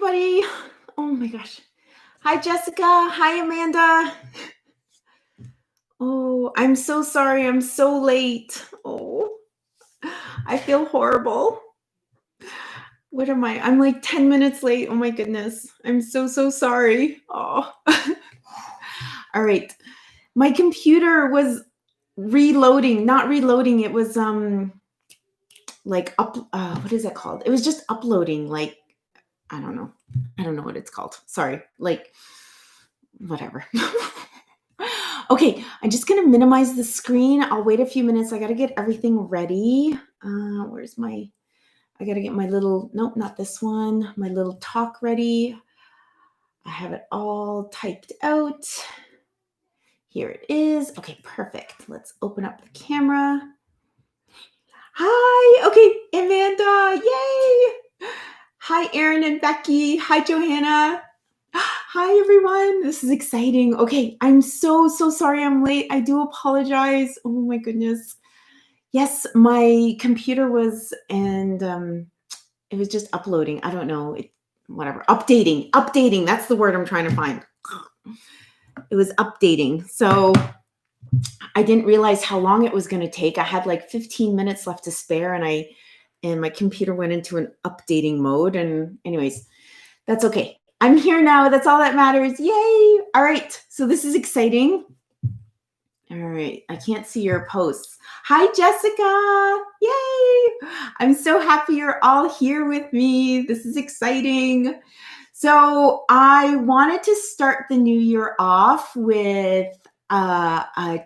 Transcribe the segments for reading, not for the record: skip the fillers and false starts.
everybody. Oh my gosh. Hi, Jessica. Hi, Amanda. Oh, I'm so sorry. I'm so late. Oh, I feel horrible. What am I? I'm like 10 minutes late. Oh my goodness. I'm so sorry. Oh. All right. My computer was reloading, not reloading. It was like what is it called? It was just uploading, like I don't know. I don't know what it's called. Sorry. Like whatever. Okay, I'm just gonna minimize the screen. I'll wait a few minutes. I gotta get everything ready. Where's my, I gotta get my little, nope, not this one. My little talk ready. I have it all typed out. Here it is. Okay, perfect. Let's open up the camera. Hi, okay, Amanda, yay. Hi, Erin and Becky. Hi, Johanna. Hi, everyone. This is exciting. Okay, I'm so sorry I'm late. I do apologize. Oh my goodness. Yes, my computer was, and it was just uploading. I don't know. Whatever. Updating. That's the word I'm trying to find. It was updating. So I didn't realize how long it was going to take. I had like 15 minutes left to spare, and my computer went into an updating mode. And anyways, that's okay. I'm here now. That's all that matters. Yay. All right. So this is exciting. All right. I can't see your posts. Hi, Jessica. Yay. I'm so happy you're all here with me. This is exciting. So I wanted to start the new year off with an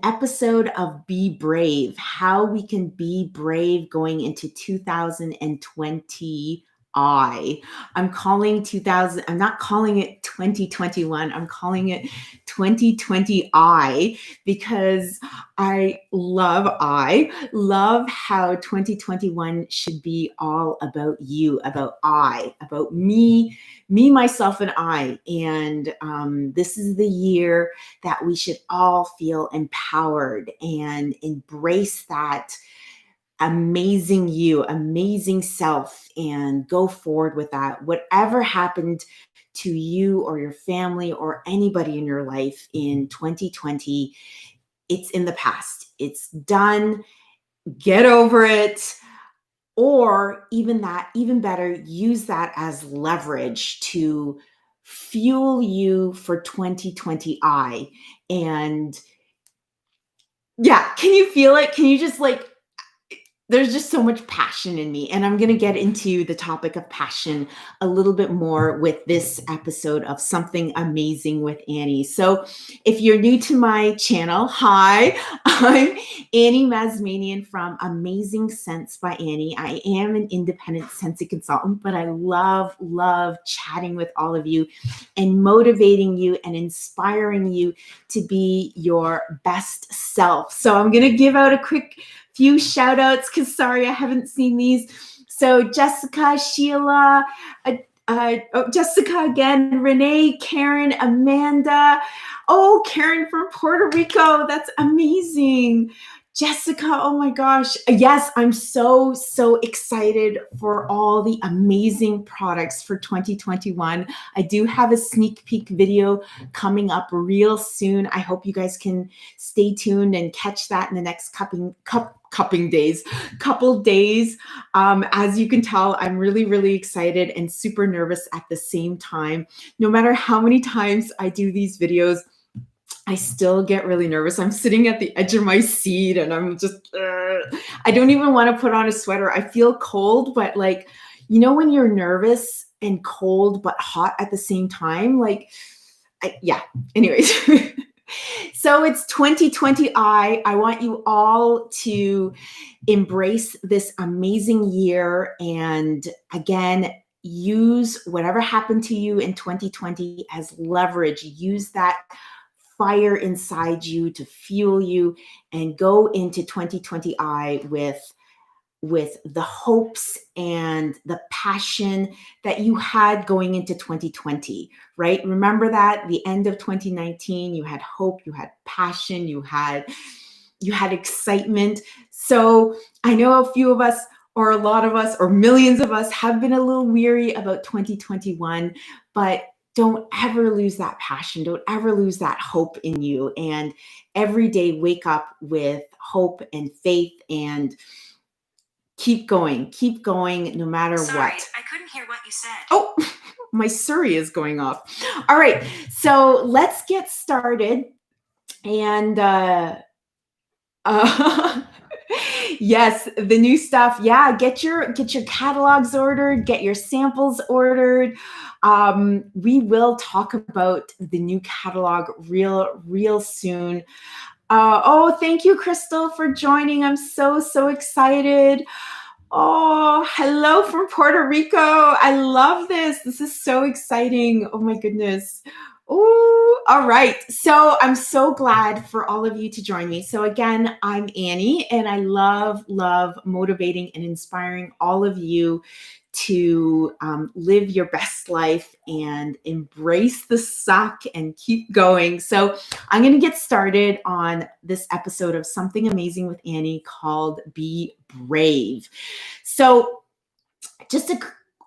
episode of Be Brave, how we can be brave going into 2020. I'm calling 2000, I'm not calling it 2021, I'm calling it 2020 because I love how 2021 should be all about you, about me, myself, and I. And this is the year that we should all feel empowered and embrace that amazing you, amazing self, and go forward with that. Whatever happened to you or your family or anybody in your life in 2020, it's in the past. It's done. Get over it. Or even better, use that as leverage to fuel you for 2020 And yeah, can you feel it? Can you just like, there's just so much passion in me. And I'm going to get into the topic of passion a little bit more with this episode of Something Amazing with Annie. So if you're new to my channel, hi, I'm Annie Mazmanian from Amazing Scents by Annie. I am an independent scentsy consultant, but I love chatting with all of you and motivating you and inspiring you to be your best self. So I'm going to give out a quick few shout outs because sorry, I haven't seen these. So Jessica, Sheila, Jessica again, Renee, Karen, Amanda. Oh, Karen from Puerto Rico. That's amazing. Jessica, oh my gosh. Yes, I'm so excited for all the amazing products for 2021. I do have a sneak peek video coming up real soon. I hope you guys can stay tuned and catch that in the next couple days. As you can tell, I'm really excited and super nervous at the same time. No matter how many times I do these videos, I still get really nervous. I'm sitting at the edge of my seat and I'm just, I don't even want to put on a sweater. I feel cold, but like, you know, when you're nervous and cold, but hot at the same time, like, yeah, anyways. So it's 2020. I want you all to embrace this amazing year. And again, use whatever happened to you in 2020 as leverage. Use that fire inside you to fuel you and go into 2020 with the hopes and the passion that you had going into 2020, right? Remember that the end of 2019, you had hope, you had passion, you had excitement. So I know a few of us, or a lot of us, or millions of us have been a little weary about 2021, but don't ever lose that passion. Don't ever lose that hope in you. And every day wake up with hope and faith and keep going no matter Sorry, what. I couldn't hear what you said. Oh, my Surrey is going off. All right, so let's get started. And yes, the new stuff. Yeah, get your catalogs ordered, get your samples ordered. We will talk about the new catalog real soon. Oh, thank you, Crystal, for joining. I'm so excited. Oh, hello from Puerto Rico. I love this. This is so exciting. Oh my goodness. Oh, all right. So I'm so glad for all of you to join me. So again, I'm Annie, and I love motivating and inspiring all of you to live your best life and embrace the suck and keep going. So I'm going to get started on this episode of Something Amazing with Annie called Be Brave. So just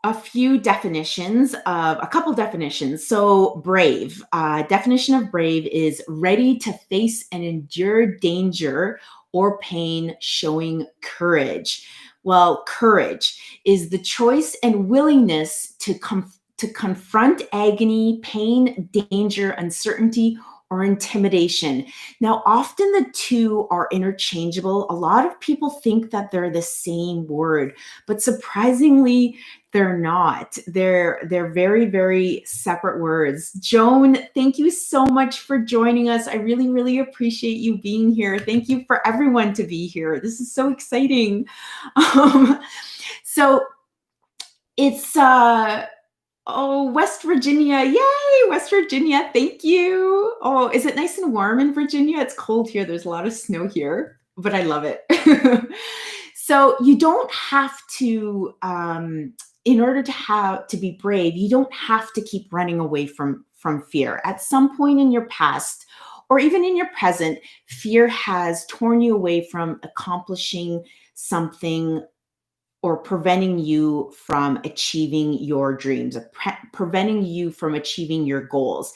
a few definitions of a couple definitions. So brave, definition of brave is ready to face and endure danger or pain, showing courage. Well, courage is the choice and willingness to confront agony, pain, danger, uncertainty, or intimidation. Now, often the two are interchangeable. A lot of people think that they're the same word, but surprisingly, they're not. They're very separate words. Joan, thank you so much for joining us. I really appreciate you being here. Thank you for everyone to be here. This is so exciting. So it's West Virginia. Yay, West Virginia. Thank you. Oh, is it nice and warm in Virginia? It's cold here. There's a lot of snow here, but I love it. So you don't have to, in order to be brave, you don't have to keep running away from fear. At some point in your past, or even in your present, fear has torn you away from accomplishing something or preventing you from achieving your dreams, preventing you from achieving your goals.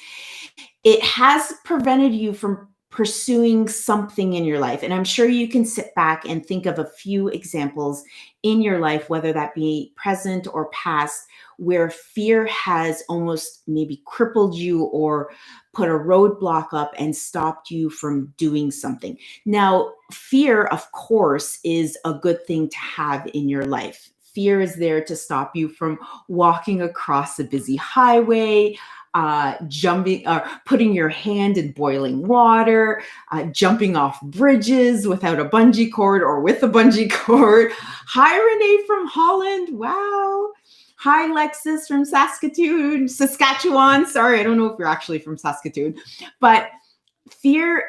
It has prevented you from pursuing something in your life. And I'm sure you can sit back and think of a few examples in your life, whether that be present or past, where fear has almost maybe crippled you or put a roadblock up and stopped you from doing something. Now, fear, of course, is a good thing to have in your life. Fear is there to stop you from walking across a busy highway, jumping or putting your hand in boiling water, jumping off bridges without a bungee cord or with a bungee cord. Hi, Renee from Holland. Wow. Hi, Lexus from Saskatchewan. Sorry, I don't know if you're actually from Saskatoon, but fear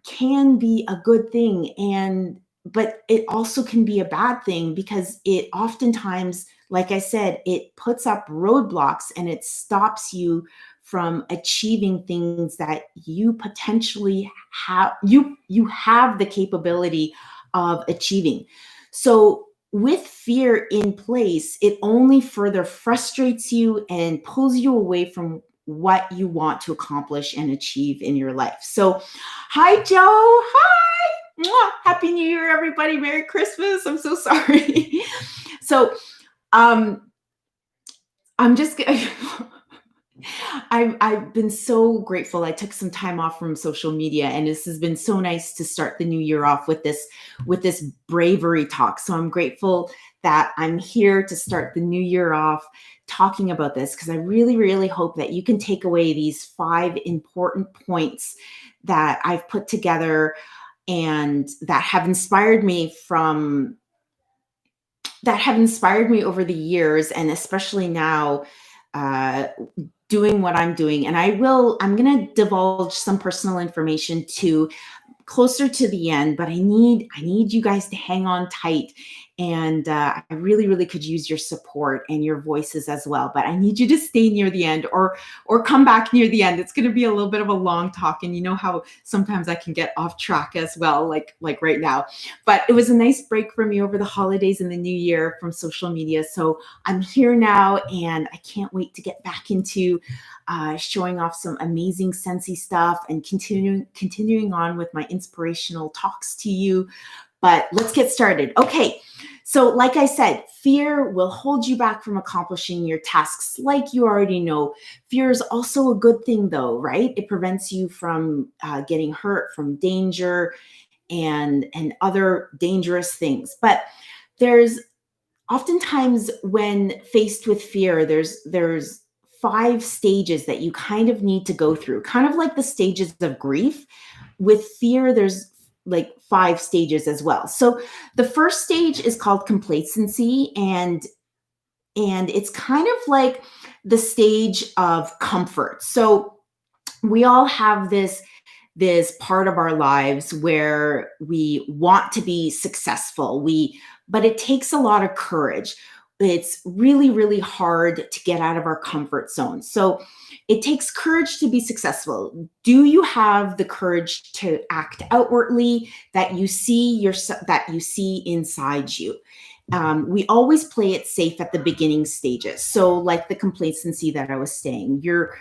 can be a good thing, but it also can be a bad thing because it oftentimes, like I said, it puts up roadblocks and it stops you from achieving things that you potentially have, you have the capability of achieving. So with fear in place, it only further frustrates you and pulls you away from what you want to accomplish and achieve in your life. So, hi, Joe. Hi. Mwah. Happy New Year, everybody. Merry Christmas. I'm so sorry. So, I'm just I've been so grateful. I took some time off from social media, and this has been so nice to start the new year off with this bravery talk. So I'm grateful that I'm here to start the new year off talking about this, because I really hope that you can take away these 5 important points that I've put together and that have inspired me over the years, and especially now, doing what I'm doing. And I'm going to divulge some personal information to closer to the end, but I need you guys to hang on tight And I really, really could use your support and your voices as well. But I need you to stay near the end, or come back near the end. It's going to be a little bit of a long talk, and you know how sometimes I can get off track as well, like right now. But it was a nice break for me over the holidays and the new year from social media. So I'm here now, and I can't wait to get back into showing off some amazing scentsy stuff and continuing on with my inspirational talks to you. But let's get started. Okay, so like I said, fear will hold you back from accomplishing your tasks, like you already know. Fear is also a good thing, though, right? It prevents you from getting hurt, from danger, and other dangerous things. But there's oftentimes, when faced with fear, there's 5 stages that you kind of need to go through, kind of like the stages of grief. With fear, there's like 5 stages as well. So the first stage is called complacency, and it's kind of like the stage of comfort. So we all have this part of our lives where we want to be successful. But it takes a lot of courage. It's really, really hard to get out of our comfort zone. So it takes courage to be successful. Do you have the courage to act outwardly, that you see inside you? We always play it safe at the beginning stages. So like the complacency that I was saying, you're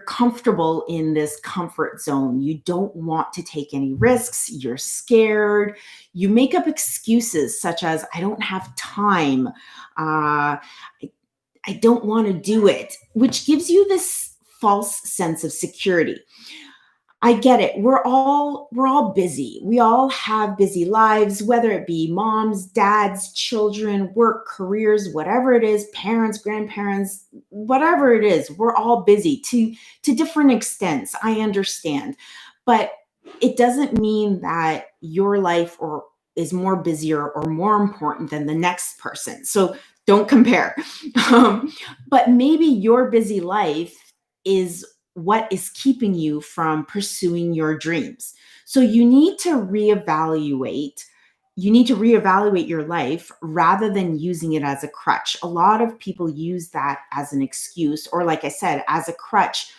comfortable in this comfort zone. You don't want to take any risks. You're scared. You make up excuses such as, I don't have time. I don't want to do it, which gives you this false sense of security. I get it. We're all busy. We all have busy lives, whether it be moms, dads, children, work, careers, whatever it is, parents, grandparents, whatever it is. We're all busy to different extents. I understand. But it doesn't mean that your life or is more busier or more important than the next person. So don't compare. But maybe your busy life is what is keeping you from pursuing your dreams. So you need to reevaluate. You need to reevaluate your life rather than using it as a crutch. A lot of people use that as an excuse, or like I said, as a crutch,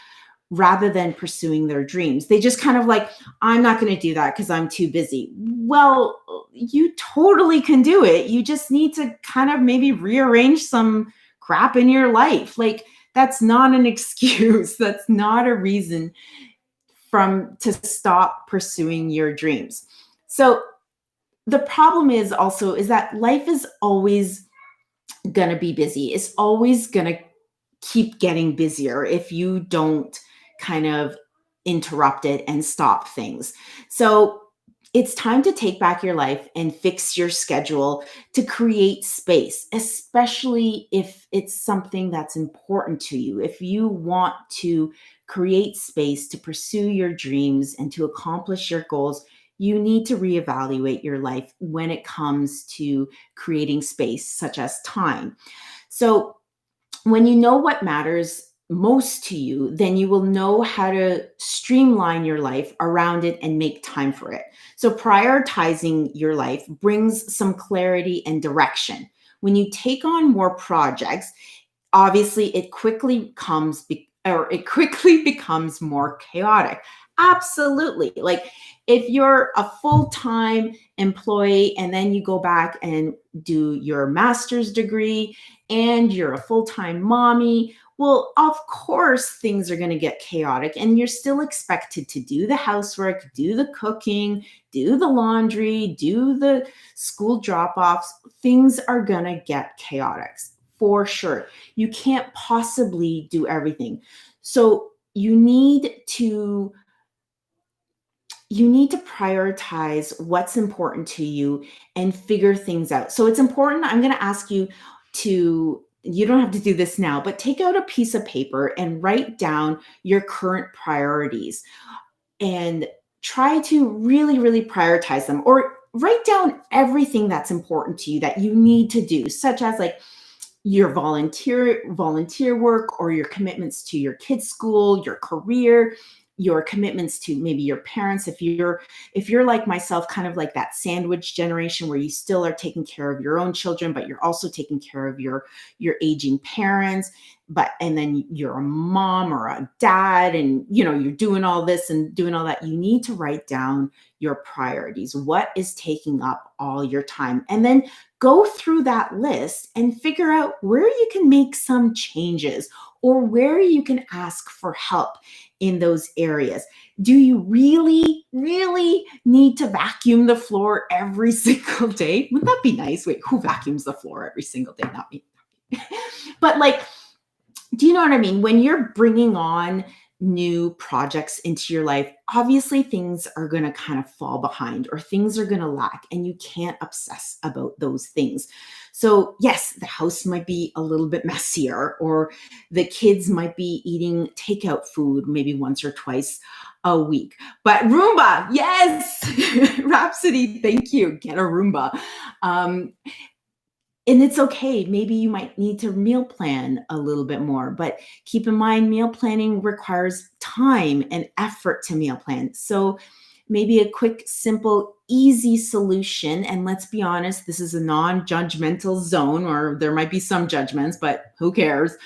rather than pursuing their dreams. They just kind of like, I'm not going to do that because I'm too busy. Well, you totally can do it. You just need to kind of maybe rearrange some crap in your life. Like, that's not an excuse. That's not a reason to stop pursuing your dreams. So the problem is that life is always going to be busy. It's always going to keep getting busier if you don't kind of interrupt it and stop things. So it's time to take back your life and fix your schedule to create space, especially if it's something that's important to you. If you want to create space to pursue your dreams and to accomplish your goals, you need to reevaluate your life when it comes to creating space, such as time. So when you know what matters most to you, then you will know how to streamline your life around it and make time for it. So prioritizing your life brings some clarity and direction. When you take on more projects, obviously it quickly becomes more chaotic. Absolutely. Like, if you're a full-time employee and then you go back and do your master's degree and you're a full-time mommy, well, of course things are going to get chaotic, and you're still expected to do the housework, do the cooking, do the laundry, do the school drop-offs. Things are going to get chaotic for sure. You can't possibly do everything. So you need to prioritize what's important to you and figure things out. So it's important. I'm going to ask you you don't have to do this now, but take out a piece of paper and write down your current priorities and try to really, really prioritize them, or write down everything that's important to you that you need to do, such as like your volunteer work or your commitments to your kids' school, your career. your commitments to maybe your parents, if you're like myself, kind of like that sandwich generation where you still are taking care of your own children, but you're also taking care of your aging parents, but and then you're a mom or a dad, and you're doing all this and doing all that, you need to write down your priorities. What is taking up all your time? And then go through that list and figure out where you can make some changes or where you can ask for help in those areas. Do you really, really need to vacuum the floor every single day? Wouldn't that be nice? Wait, who vacuums the floor every single day? Not me. But like, do you know what I mean? When you're bringing on new projects into your life, obviously things are going to kind of fall behind or things are going to lack, and you can't obsess about those things. So, yes, the house might be a little bit messier, or the kids might be eating takeout food maybe once or twice a week. But Roomba, yes, Rhapsody, thank you. Get a Roomba. Um, and it's okay. Maybe you might need to meal plan a little bit more, but keep in mind, meal planning requires time and effort to meal plan. So maybe a quick, simple, easy solution, and let's be honest, this is a non-judgmental zone, or there might be some judgments, but who cares,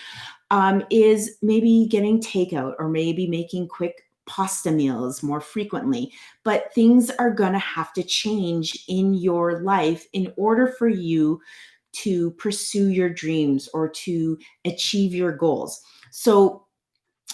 is maybe getting takeout or maybe making quick pasta meals more frequently. But things are going to have to change in your life in order for you to pursue your dreams or to achieve your goals. So,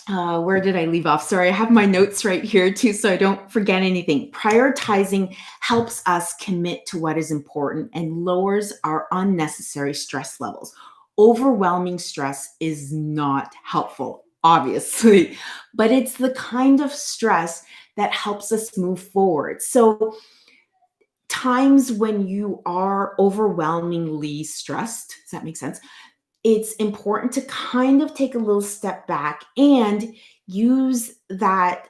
where did I leave off? Sorry, I have my notes right here too, so I don't forget anything. Prioritizing helps us commit to what is important and lowers our unnecessary stress levels. Overwhelming stress is not helpful, obviously, but it's the kind of stress that helps us move forward. So, times when you are overwhelmingly stressed, does that make sense? It's important to kind of take a little step back and use that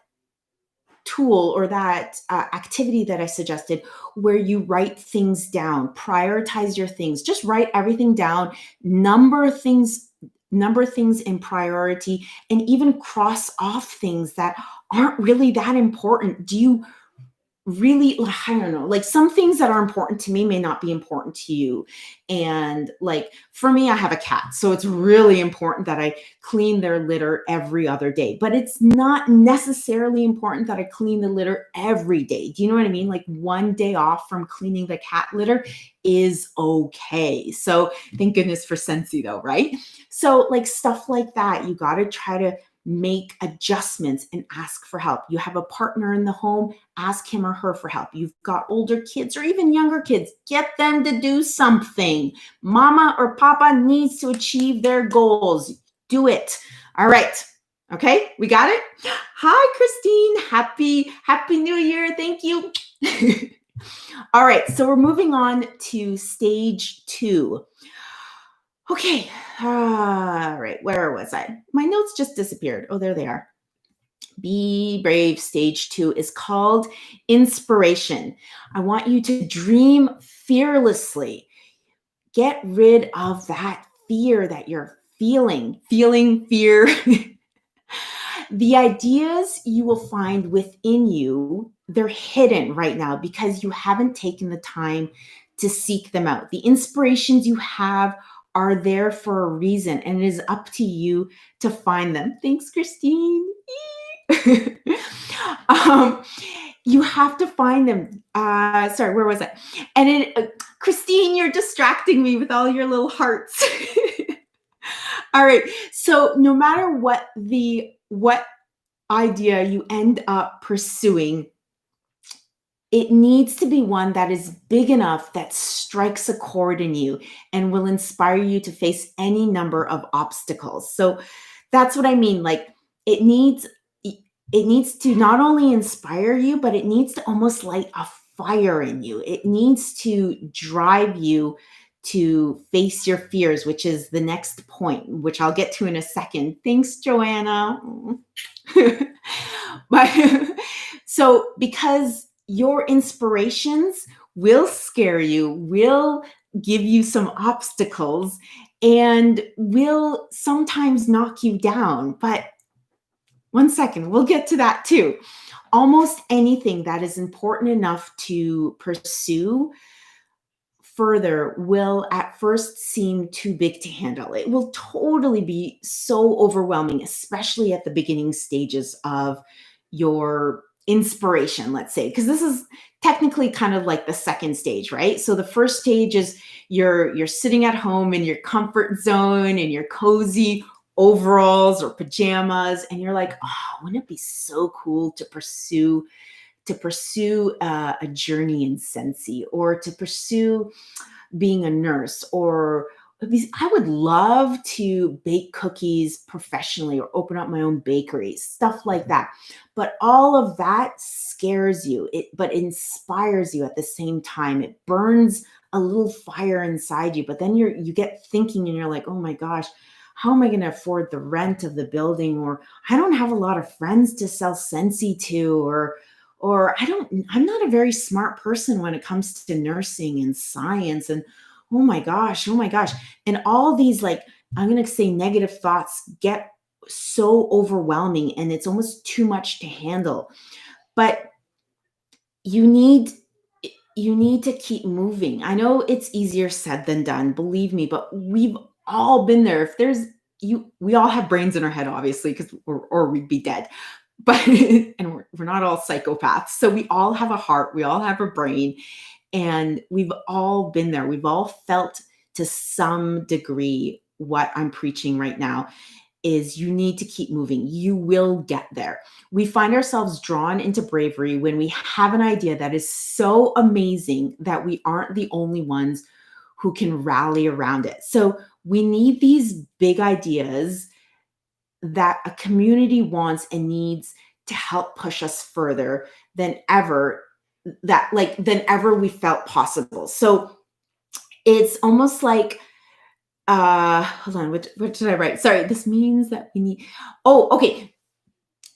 tool or that activity that I suggested, where you write things down, prioritize your things, just write everything down, number things in priority, and even cross off things that aren't really that important. Do you really, I don't know, like some things that are important to me may not be important to you. And like for me, I have a cat, so it's really important that I clean their litter every other day, but it's not necessarily important that I clean the litter every day. Do you know what I mean? Like one day off from cleaning the cat litter is okay. So thank goodness for scentsy though, right? So like stuff like that, you got to try to make adjustments and ask for help. You have a partner in the home, ask him or her for help. You've got older kids or even younger kids, get them to do something. Mama or papa needs to achieve their goals. Do it. All right. Okay, we got it. Hi, Christine. Happy New Year. Thank you. All right, so we're moving on to stage 2. Okay. All right. Where was I? My notes just disappeared. Oh, there they are. Be brave. Stage 2 is called inspiration. I want you to dream fearlessly. Get rid of that fear that you're feeling fear. The ideas you will find within you, they're hidden right now because you haven't taken the time to seek them out. The inspirations you have are there for a reason, and it is up to you to find them. Thanks, Christine. um, you have to find them. Sorry, where was I? And Christine, you're distracting me with all your little hearts. All right. So no matter what idea you end up pursuing, it needs to be one that is big enough that strikes a chord in you and will inspire you to face any number of obstacles. So that's what I mean. Like it needs to not only inspire you, but it needs to almost light a fire in you. It needs to drive you to face your fears, which is the next point, which I'll get to in a second. Thanks, Joanna. But so because your inspirations will scare you, will give you some obstacles, and will sometimes knock you down, but One second. We'll get to that too. Almost anything that is important enough to pursue further will at first seem too big to handle. It will totally be so overwhelming, especially at the beginning stages of your inspiration, let's say, because this is technically kind of like the second stage, right? So the first stage is you're sitting at home in your comfort zone in your cozy overalls or pajamas and you're like, "Oh, wouldn't it be so cool to pursue a journey in scentsy or to pursue being a nurse or these I would love to bake cookies professionally or open up my own bakery, stuff like that. But all of that scares you. It but inspires you at the same time. It burns a little fire inside you, but then you get thinking and you're like, "Oh my gosh, how am I going to afford the rent of the building or I don't have a lot of friends to sell Scentsy to or I'm not a very smart person when it comes to nursing and science and oh my gosh." And all these like I'm going to say negative thoughts get so overwhelming and it's almost too much to handle. But you need you need to keep moving. I know it's easier said than done, believe me, but we've all been there. If there's you we all have brains in our head obviously because or we'd be dead. But and we're not all psychopaths. So we all have a heart, we all have a brain, and we've all been there. We've all felt to some degree what I'm preaching right now is you need to keep moving. You will get there. We find ourselves drawn into bravery when we have an idea that is so amazing that we aren't the only ones who can rally around it. So we need these big ideas that a community wants and needs to help push us further than ever than ever we felt possible. So it's almost like hold on, what did I write? Sorry, this means that we need oh, okay.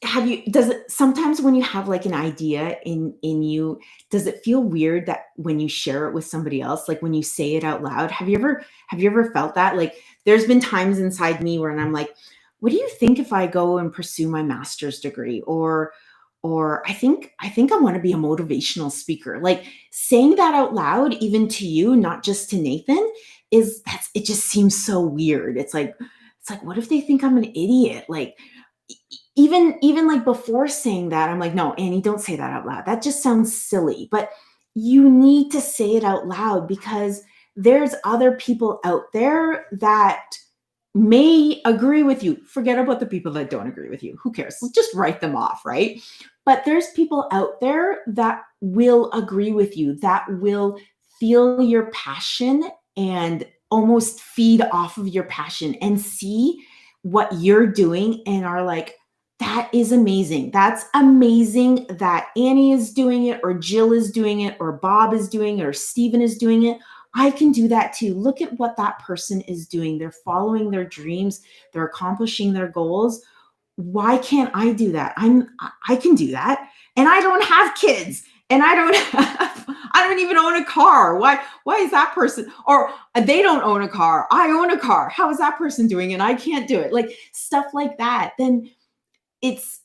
Have you does it sometimes when you have like an idea in you, does it feel weird that when you share it with somebody else, like when you say it out loud? Have you ever felt that? Like there's been times inside me where I'm like, what do you think if I go and pursue my master's degree? Or I think I want to be a motivational speaker. Like saying that out loud, even to you, not just to Nathan, is that's it just seems so weird. It's like, what if they think I'm an idiot? Like even like before saying that, I'm like, no, Annie, don't say that out loud. That just sounds silly. But you need to say it out loud because there's other people out there that may agree with you. Forget about the people that don't agree with you. Who cares? Let's just write them off, right? But there's people out there that will agree with you, that will feel your passion and almost feed off of your passion and see what you're doing and are like, that is amazing. That's amazing that Annie is doing it, or Jill is doing it, or Bob is doing it, or Stephen is doing it. I can do that too. Look at what that person is doing. They're following their dreams, they're accomplishing their goals. Why can't I do that? I can do that. And I don't have kids. And I don't even own a car. Why is that person or they don't own a car. I own a car. How is that person doing it? I can't do it. Like stuff like that. Then it's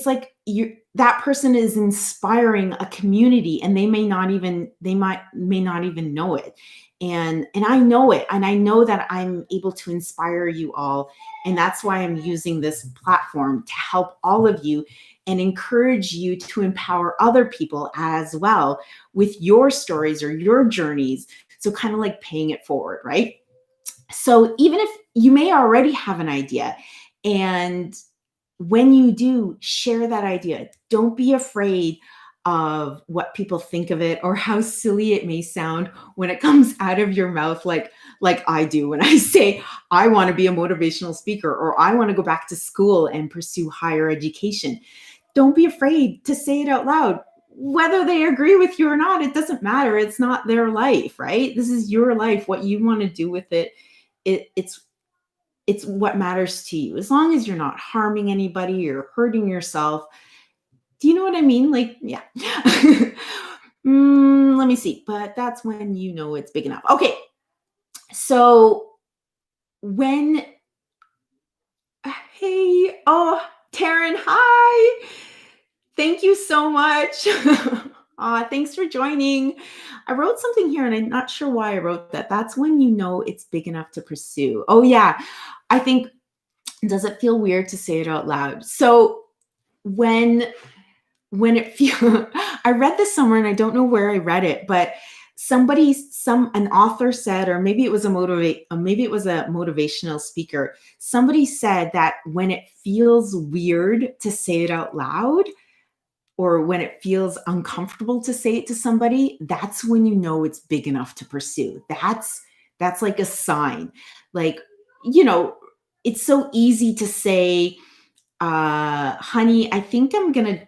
like you that person is inspiring a community and they may not even know it. And I know it, and I know that I'm able to inspire you all, and that's why I'm using this platform to help all of you and encourage you to empower other people as well with your stories or your journeys. So kind of like paying it forward, right? So even if you may already have an idea, and when you do, share that idea. Don't be afraid of what people think of it or how silly it may sound when it comes out of your mouth, like I do when I say I want to be a motivational speaker or I want to go back to school and pursue higher education. Don't be afraid to say it out loud. Whether they agree with you or not, it doesn't matter. It's not their life, right? This is your life. What you want to do with it, it's what matters to you. As long as you're not harming anybody or hurting yourself. Do you know what I mean? Like, yeah. Let me see. But that's when you know it's big enough. Okay. So when, hey, oh, Taryn, hi. Thank you so much. Thanks for joining. I wrote something here and I'm not sure why I wrote that. That's when you know it's big enough to pursue. Oh, yeah. I think, does it feel weird to say it out loud? So when it feel I read this somewhere and I don't know where I read it, but an author said, or maybe it was maybe it was a motivational speaker. Somebody said that when it feels weird to say it out loud, or when it feels uncomfortable to say it to somebody, that's when you know it's big enough to pursue. That's like a sign. Like, you know, it's so easy to say, honey, I think I'm gonna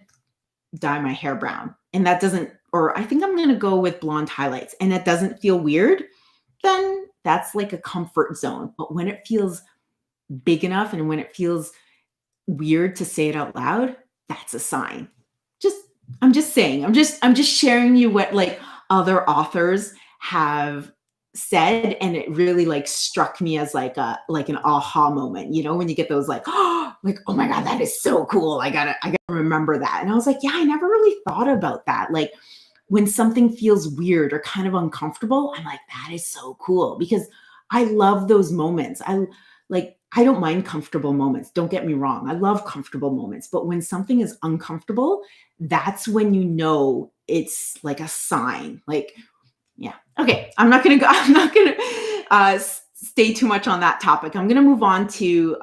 dye my hair brown. And that doesn't, or I think I'm gonna go with blonde highlights, and it doesn't feel weird, then that's like a comfort zone. But when it feels big enough and when it feels weird to say it out loud, that's a sign. Just I'm just saying, I'm just sharing you what like other authors have said, and it really like struck me as like an aha moment, when you get those like, oh, like, oh my God, that is so cool. I gotta remember that. And I was like, yeah, I never really thought about that. Like when something feels weird or kind of uncomfortable, I'm like, that is so cool because I love those moments. I don't mind comfortable moments. Don't get me wrong. I love comfortable moments. But when something is uncomfortable, that's when you know it's like a sign. Like, yeah. Okay. I'm not going to stay too much on that topic. I'm going to move on to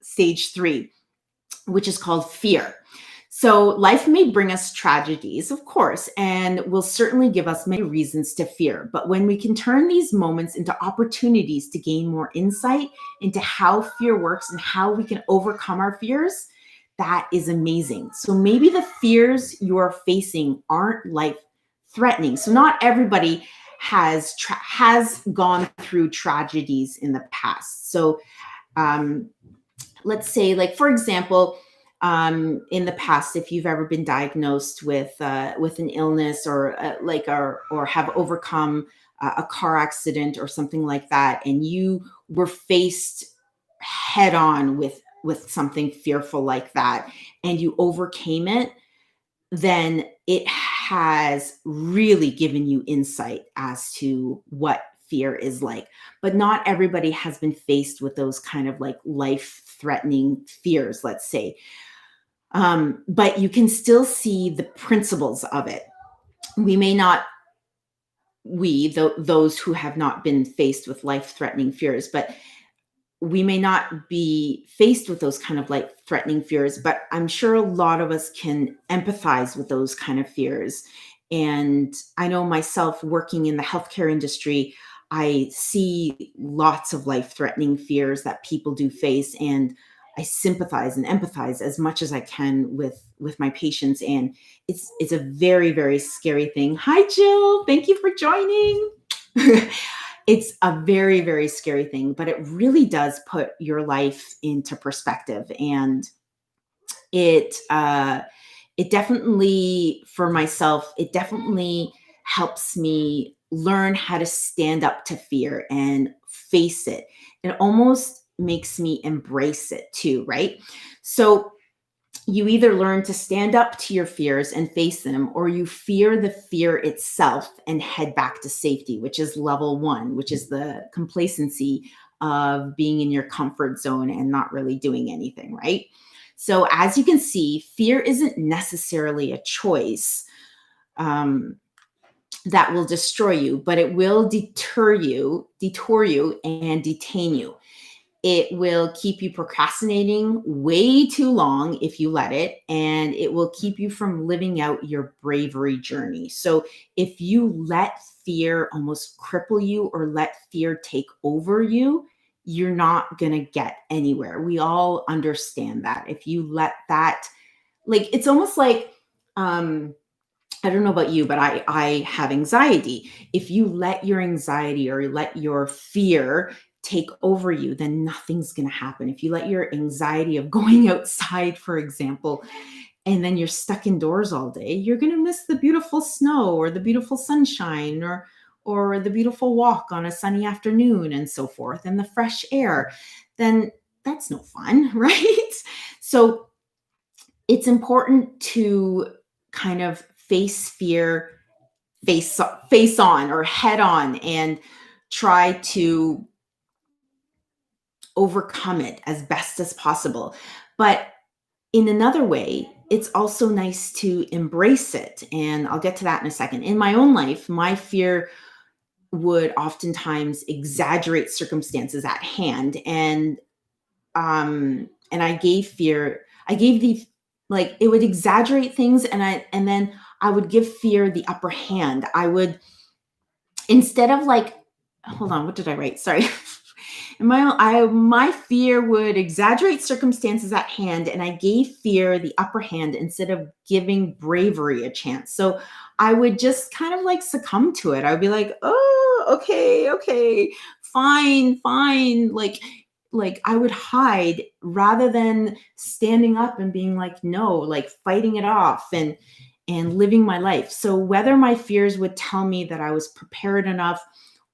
stage 3, which is called fear. So life may bring us tragedies, of course, and will certainly give us many reasons to fear. But when we can turn these moments into opportunities to gain more insight into how fear works and how we can overcome our fears, that is amazing. So maybe the fears you are facing aren't life threatening. So not everybody has gone through tragedies in the past. So let's say, like, for example, in the past, if you've ever been diagnosed with an illness or have overcome a car accident or something like that, and you were faced head on with something fearful like that, and you overcame it, then it has really given you insight as to what fear is like. But not everybody has been faced with those kind of like life threatening fears, let's say. But you can still see the principles of it. We may not, those who have not been faced with life threatening fears, but we may not be faced with those kind of like threatening fears, but I'm sure a lot of us can empathize with those kind of fears. And I know myself working in the healthcare industry, I see lots of life threatening fears that people do face. And I sympathize and empathize as much as I can with my patients. And it's a very, very scary thing. Hi, Jill. Thank you for joining. It's a very, very scary thing, but it really does put your life into perspective. And it definitely, for myself, it definitely helps me learn how to stand up to fear and face it. It almost makes me embrace it too, right? So you either learn to stand up to your fears and face them, or you fear the fear itself and head back to safety, which is level 1, which is the complacency of being in your comfort zone and not really doing anything, right? So as you can see, fear isn't necessarily a choice that will destroy you, but it will detour you, and detain you. It will keep you procrastinating way too long if you let it, and it will keep you from living out your bravery journey. So if you let fear almost cripple you or let fear take over you, you're not going to get anywhere. We all understand that. If you let that, like, it's almost like, I don't know about you, but I have anxiety. If you let your anxiety or let your fear take over you, then nothing's going to happen. If you let your anxiety of going outside, for example, and then you're stuck indoors all day, you're going to miss the beautiful snow or the beautiful sunshine or the beautiful walk on a sunny afternoon and so forth, and the fresh air. Then that's no fun, right? So it's important to kind of face fear face on or head on and try to overcome it as best as possible. But in another way, it's also nice to embrace it. And I'll get to that in a second. In my own life, my fear would oftentimes exaggerate circumstances at hand. And I gave the like it would exaggerate things, and then I would give fear the upper hand. I would, instead of like, hold on, what did I write? Sorry. My fear would exaggerate circumstances at hand, and I gave fear the upper hand instead of giving bravery a chance. So I would just kind of like succumb to it. I would be like, oh, okay, fine. Like I would hide rather than standing up and being like, no, like fighting it off and living my life. So whether my fears would tell me that I was prepared enough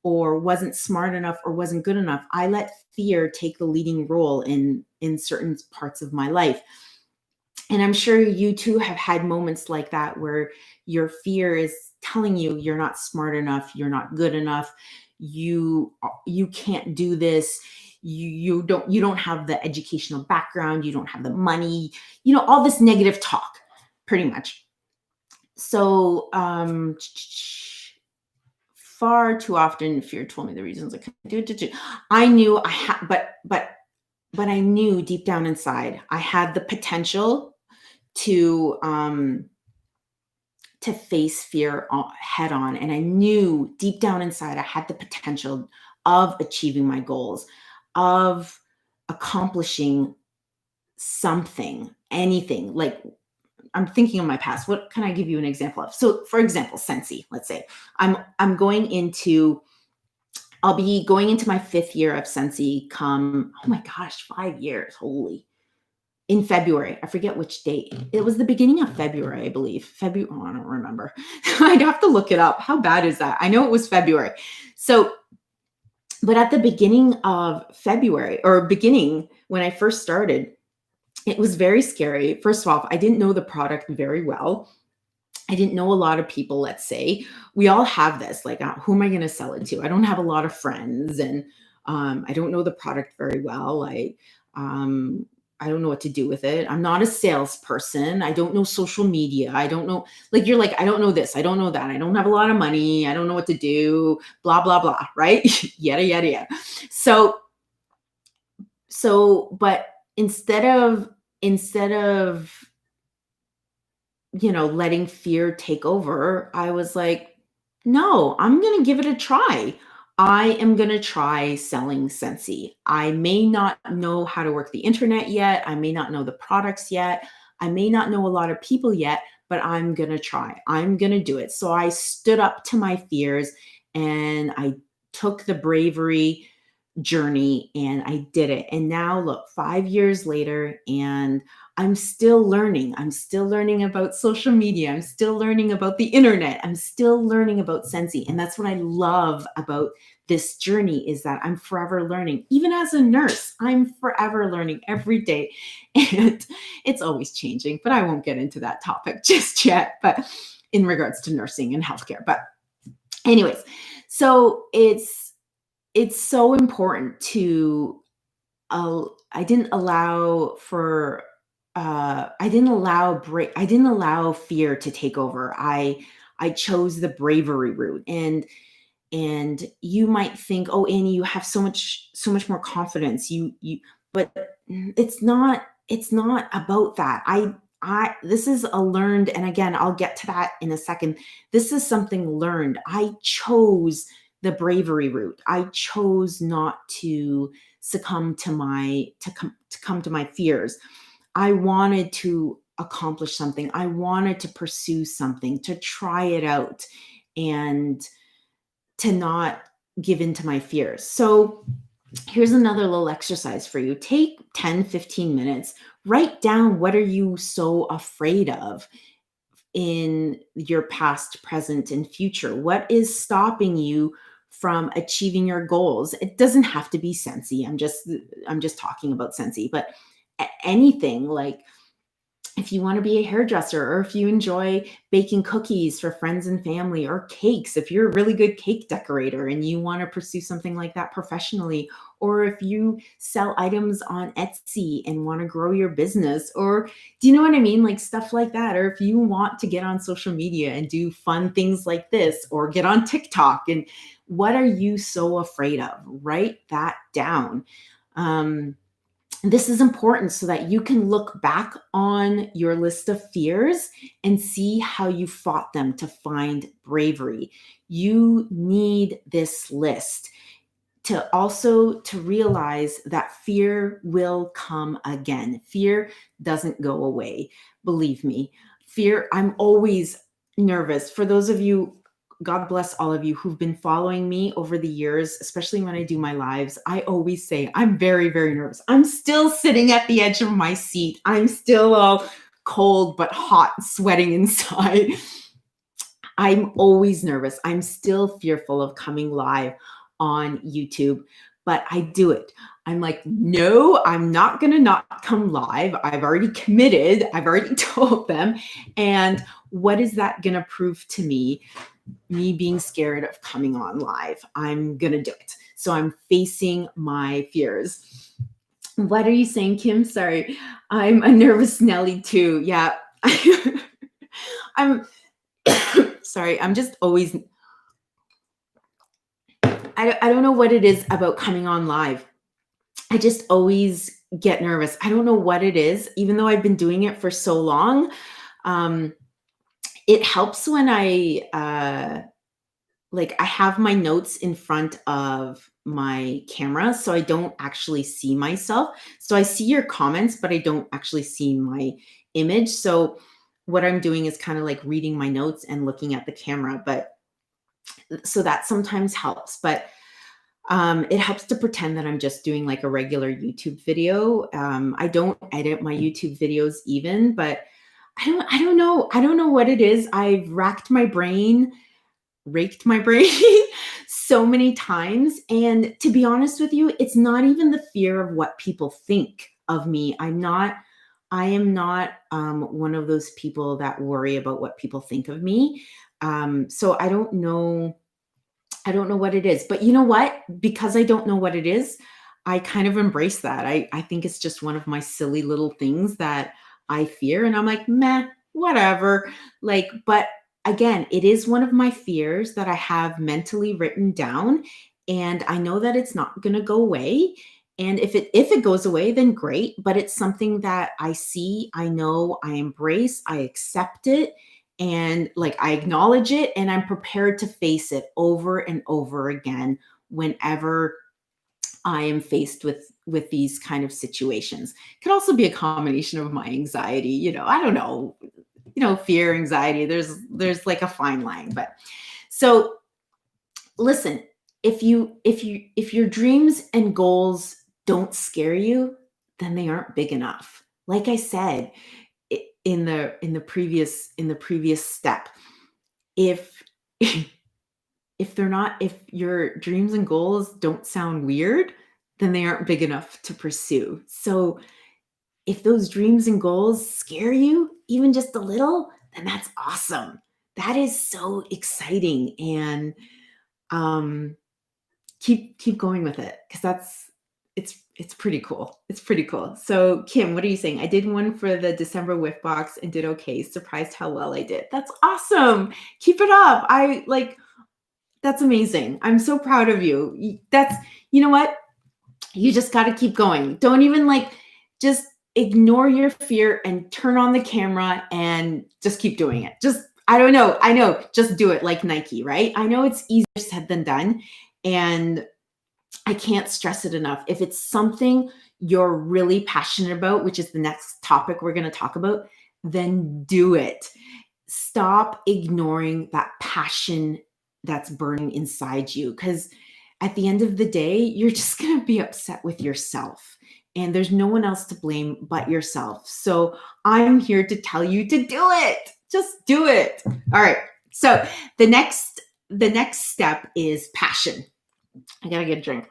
or wasn't smart enough or wasn't good enough, I let fear take the leading role in certain parts of my life. And I'm sure you too have had moments like that where your fear is telling you you're not smart enough, you're not good enough, you can't do this, you don't have the educational background, you don't have the money, all this negative talk, pretty much. So far too often fear told me the reasons I couldn't do it. I knew I had, but I knew deep down inside I had the potential to face fear head on, and I knew deep down inside I had the potential of achieving my goals, of accomplishing something, anything. Like, I'm thinking of my past. What can I give you an example of? So, for example, scentsy. Let's say I'll be going into my 5th year of scentsy. Come, oh my gosh, 5 years! Holy! In February, I forget which date. It was the beginning of February, I believe. February. Oh, I don't remember. I'd have to look it up. How bad is that? I know it was February. So, but at the beginning of February, or beginning when I first started, it was very scary. First of all, I didn't know the product very well. I didn't know a lot of people, let's say. We all have this, like, who am I going to sell it to? I don't have a lot of friends, and I don't know the product very well. I don't know what to do with it. I'm not a salesperson. I don't know social media. I don't know, like, you're like, I don't know this. I don't know that. I don't have a lot of money. I don't know what to do, blah, blah, blah, right? Yada, yada, yada. But instead of letting fear take over, I was like, no, I'm going to give it a try. I am going to try selling scentsy. I may not know how to work the internet yet. I may not know the products yet. I may not know a lot of people yet, but I'm going to try. I'm going to do it. So I stood up to my fears and I took the bravery journey and I did it. And now look, 5 years later, and I'm still learning. I'm still learning about social media. I'm still learning about the internet. I'm still learning about scentsy. And that's what I love about this journey, is that I'm forever learning. Even as a nurse, I'm forever learning every day. And it's always changing, but I won't get into that topic just yet, but in regards to nursing and healthcare. But anyways, so it's so important to I didn't allow fear to take over. I chose the bravery route. And you might think, oh, Annie, you have so much more confidence. But it's not about that. This is a learned, and again, I'll get to that in a second. This is something learned. I chose the bravery route. I chose not to succumb to come to my fears. I wanted to accomplish something. I wanted to pursue something, to try it out, and to not give in to my fears. So here's another little exercise for you. Take 10, 15 minutes, write down, what are you so afraid of in your past, present, and future? What is stopping you from achieving your goals? It doesn't have to be scentsy. I'm just talking about scentsy, but anything. Like, if you want to be a hairdresser, or if you enjoy baking cookies for friends and family, or cakes, if you're a really good cake decorator and you want to pursue something like that professionally, or if you sell items on Etsy and want to grow your business, or do you know what I mean? Like stuff like that. Or if you want to get on social media and do fun things like this, or get on TikTok, and what are you so afraid of? Write that down. This is important so that you can look back on your list of fears and see how you fought them to find bravery. You need this list to also to realize that fear will come again. Fear doesn't go away. Believe me. Fear, I'm always nervous. For those of you, God bless all of you who've been following me over the years, especially when I do my lives, I always say I'm very, very nervous. I'm still sitting at the edge of my seat. I'm still all cold but hot, sweating inside. I'm always nervous. I'm still fearful of coming live on YouTube, but I do it. I'm like, no, I'm not going to not come live. I've already committed. I've already told them. And what is that going to prove to me? Me being scared of coming on live. I'm going to do it. So I'm facing my fears. What are you saying, Kim? Sorry. I'm a nervous Nelly too. Yeah. I'm sorry. I'm just always, I don't know what it is about coming on live. I just always get nervous. I don't know what it is, even though I've been doing it for so long. It helps when I have my notes in front of my camera, so I don't actually see myself. So I see your comments, but I don't actually see my image. So what I'm doing is kind of like reading my notes and looking at the camera, but so that sometimes helps. But it helps to pretend that I'm just doing like a regular YouTube video. I don't edit my YouTube videos even, but I don't know. I don't know what it is. I've raked my brain so many times. And to be honest with you, it's not even the fear of what people think of me. I am not one of those people that worry about what people think of me. So I don't know what it is, but you know what? Because I don't know what it is, I kind of embrace that. I think it's just one of my silly little things that I fear. And I'm like, meh, whatever. Like, but again, it is one of my fears that I have mentally written down. And I know that it's not going to go away. And if it goes away, then great. But it's something that I see, I know, I embrace, I accept it. And like I acknowledge it, and I'm prepared to face it over and over again whenever I am faced with these kind of situations. It could also be a combination of my anxiety, I don't know, fear, anxiety. There's like a fine line. But so listen, if your dreams and goals don't scare you, then they aren't big enough. Like I said, in the previous step, if if your dreams and goals don't sound weird, then they aren't big enough to pursue. So if those dreams and goals scare you even just a little, then that's awesome. That is so exciting. And keep going with it, because it's pretty cool. It's pretty cool. So Kim, what are you saying? I did one for the December whiff box and did okay. Surprised how well I did. That's awesome. Keep it up. That's amazing. I'm so proud of you. You know what? You just got to keep going. Don't even just ignore your fear and turn on the camera and just keep doing it. I don't know. I know. Just do it like Nike, right? I know it's easier said than done. And I can't stress it enough. If it's something you're really passionate about, which is the next topic we're going to talk about, then do it. Stop ignoring that passion that's burning inside you, because at the end of the day, you're just going to be upset with yourself, and there's no one else to blame but yourself. So I'm here to tell you to do it. Just do it. All right. So the next step is passion. I got to get a drink.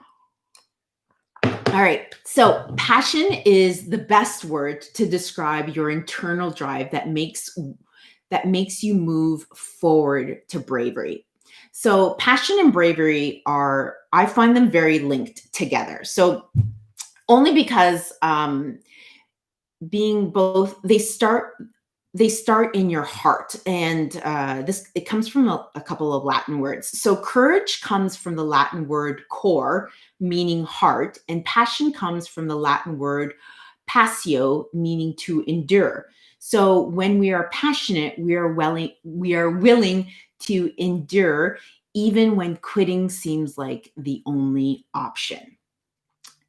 All right. So passion is the best word to describe your internal drive that makes you move forward to bravery. So passion and bravery are, I find them very linked together. So only because being both, they start in your heart, and this it comes from a couple of Latin words. So courage comes from the Latin word cor, meaning heart, and passion comes from the Latin word passio, meaning to endure. So when we are passionate, we are willing to endure even when quitting seems like the only option.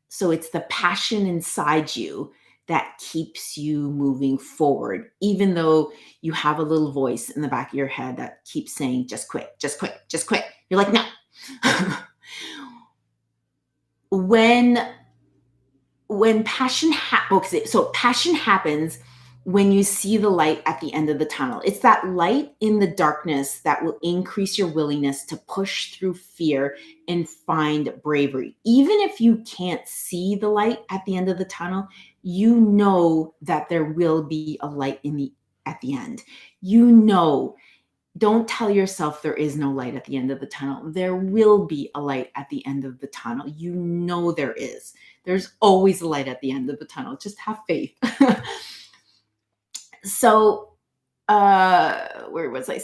So it's the passion inside you that keeps you moving forward, even though you have a little voice in the back of your head that keeps saying, just quit, just quit, just quit. You're like, no. when when okay, so passion happens when you see the light at the end of the tunnel. It's that light in the darkness that will increase your willingness to push through fear and find bravery. Even if you can't see the light at the end of the tunnel, you know that there will be a light at the end. You know, don't tell yourself there is no light at the end of the tunnel. There will be a light at the end of the tunnel. You know there is. There's always a light at the end of the tunnel. Just have faith. So, where was I?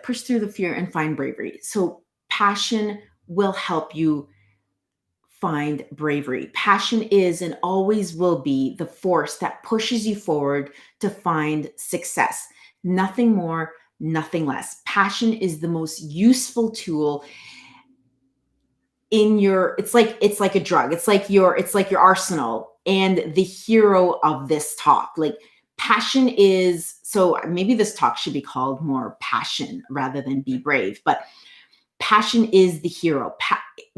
Push through the fear and find bravery. So passion will help you find bravery. Passion is and always will be the force that pushes you forward to find success. Nothing more, nothing less. Passion is the most useful tool in your, it's like a drug. It's like your arsenal and the hero of this talk. Like passion is, so maybe this talk should be called more passion rather than be brave, but passion is the hero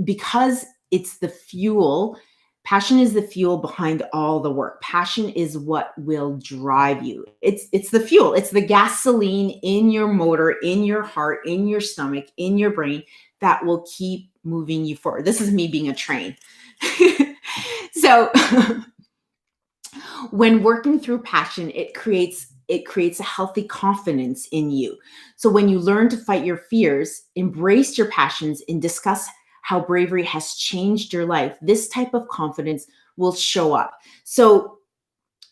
because it's the fuel. Passion is the fuel behind all the work. Passion is what will drive you. It's the fuel. It's the gasoline in your motor, in your heart, in your stomach, in your brain that will keep moving you forward. This is me being a train. So when working through passion, it creates a healthy confidence in you. So when you learn to fight your fears, embrace your passions, and discuss how bravery has changed your life, this type of confidence will show up. So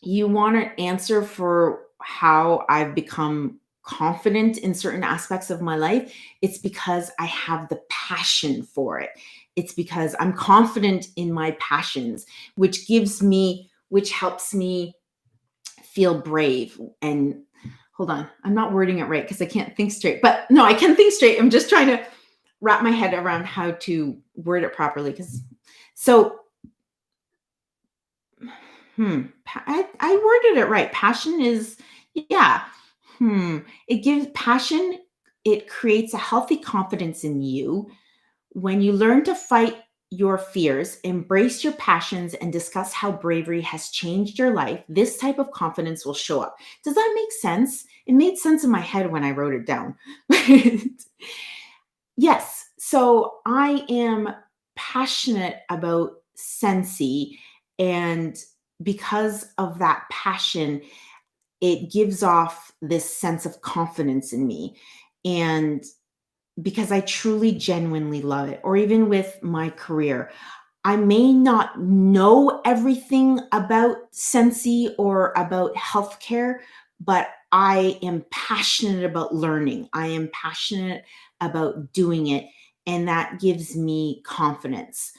you want to answer for how I've become confident in certain aspects of my life. It's because I have the passion for it. It's because I'm confident in my passions, which helps me feel brave. And hold on, I'm not wording it right because I can't think straight. But no, I can think straight. I'm just trying to wrap my head around how to word it properly. So, I worded it right. Passion is, yeah. It gives passion. It creates a healthy confidence in you. When you learn to fight your fears, embrace your passions, and discuss how bravery has changed your life, this type of confidence will show up. Does that make sense? It made sense in my head when I wrote it down. Yes. So I am passionate about scentsy. And because of that passion, it gives off this sense of confidence in me. And because I truly genuinely love it, or even with my career. I may not know everything about Scentsy or about healthcare, but I am passionate about learning. I am passionate about doing it, and that gives me confidence.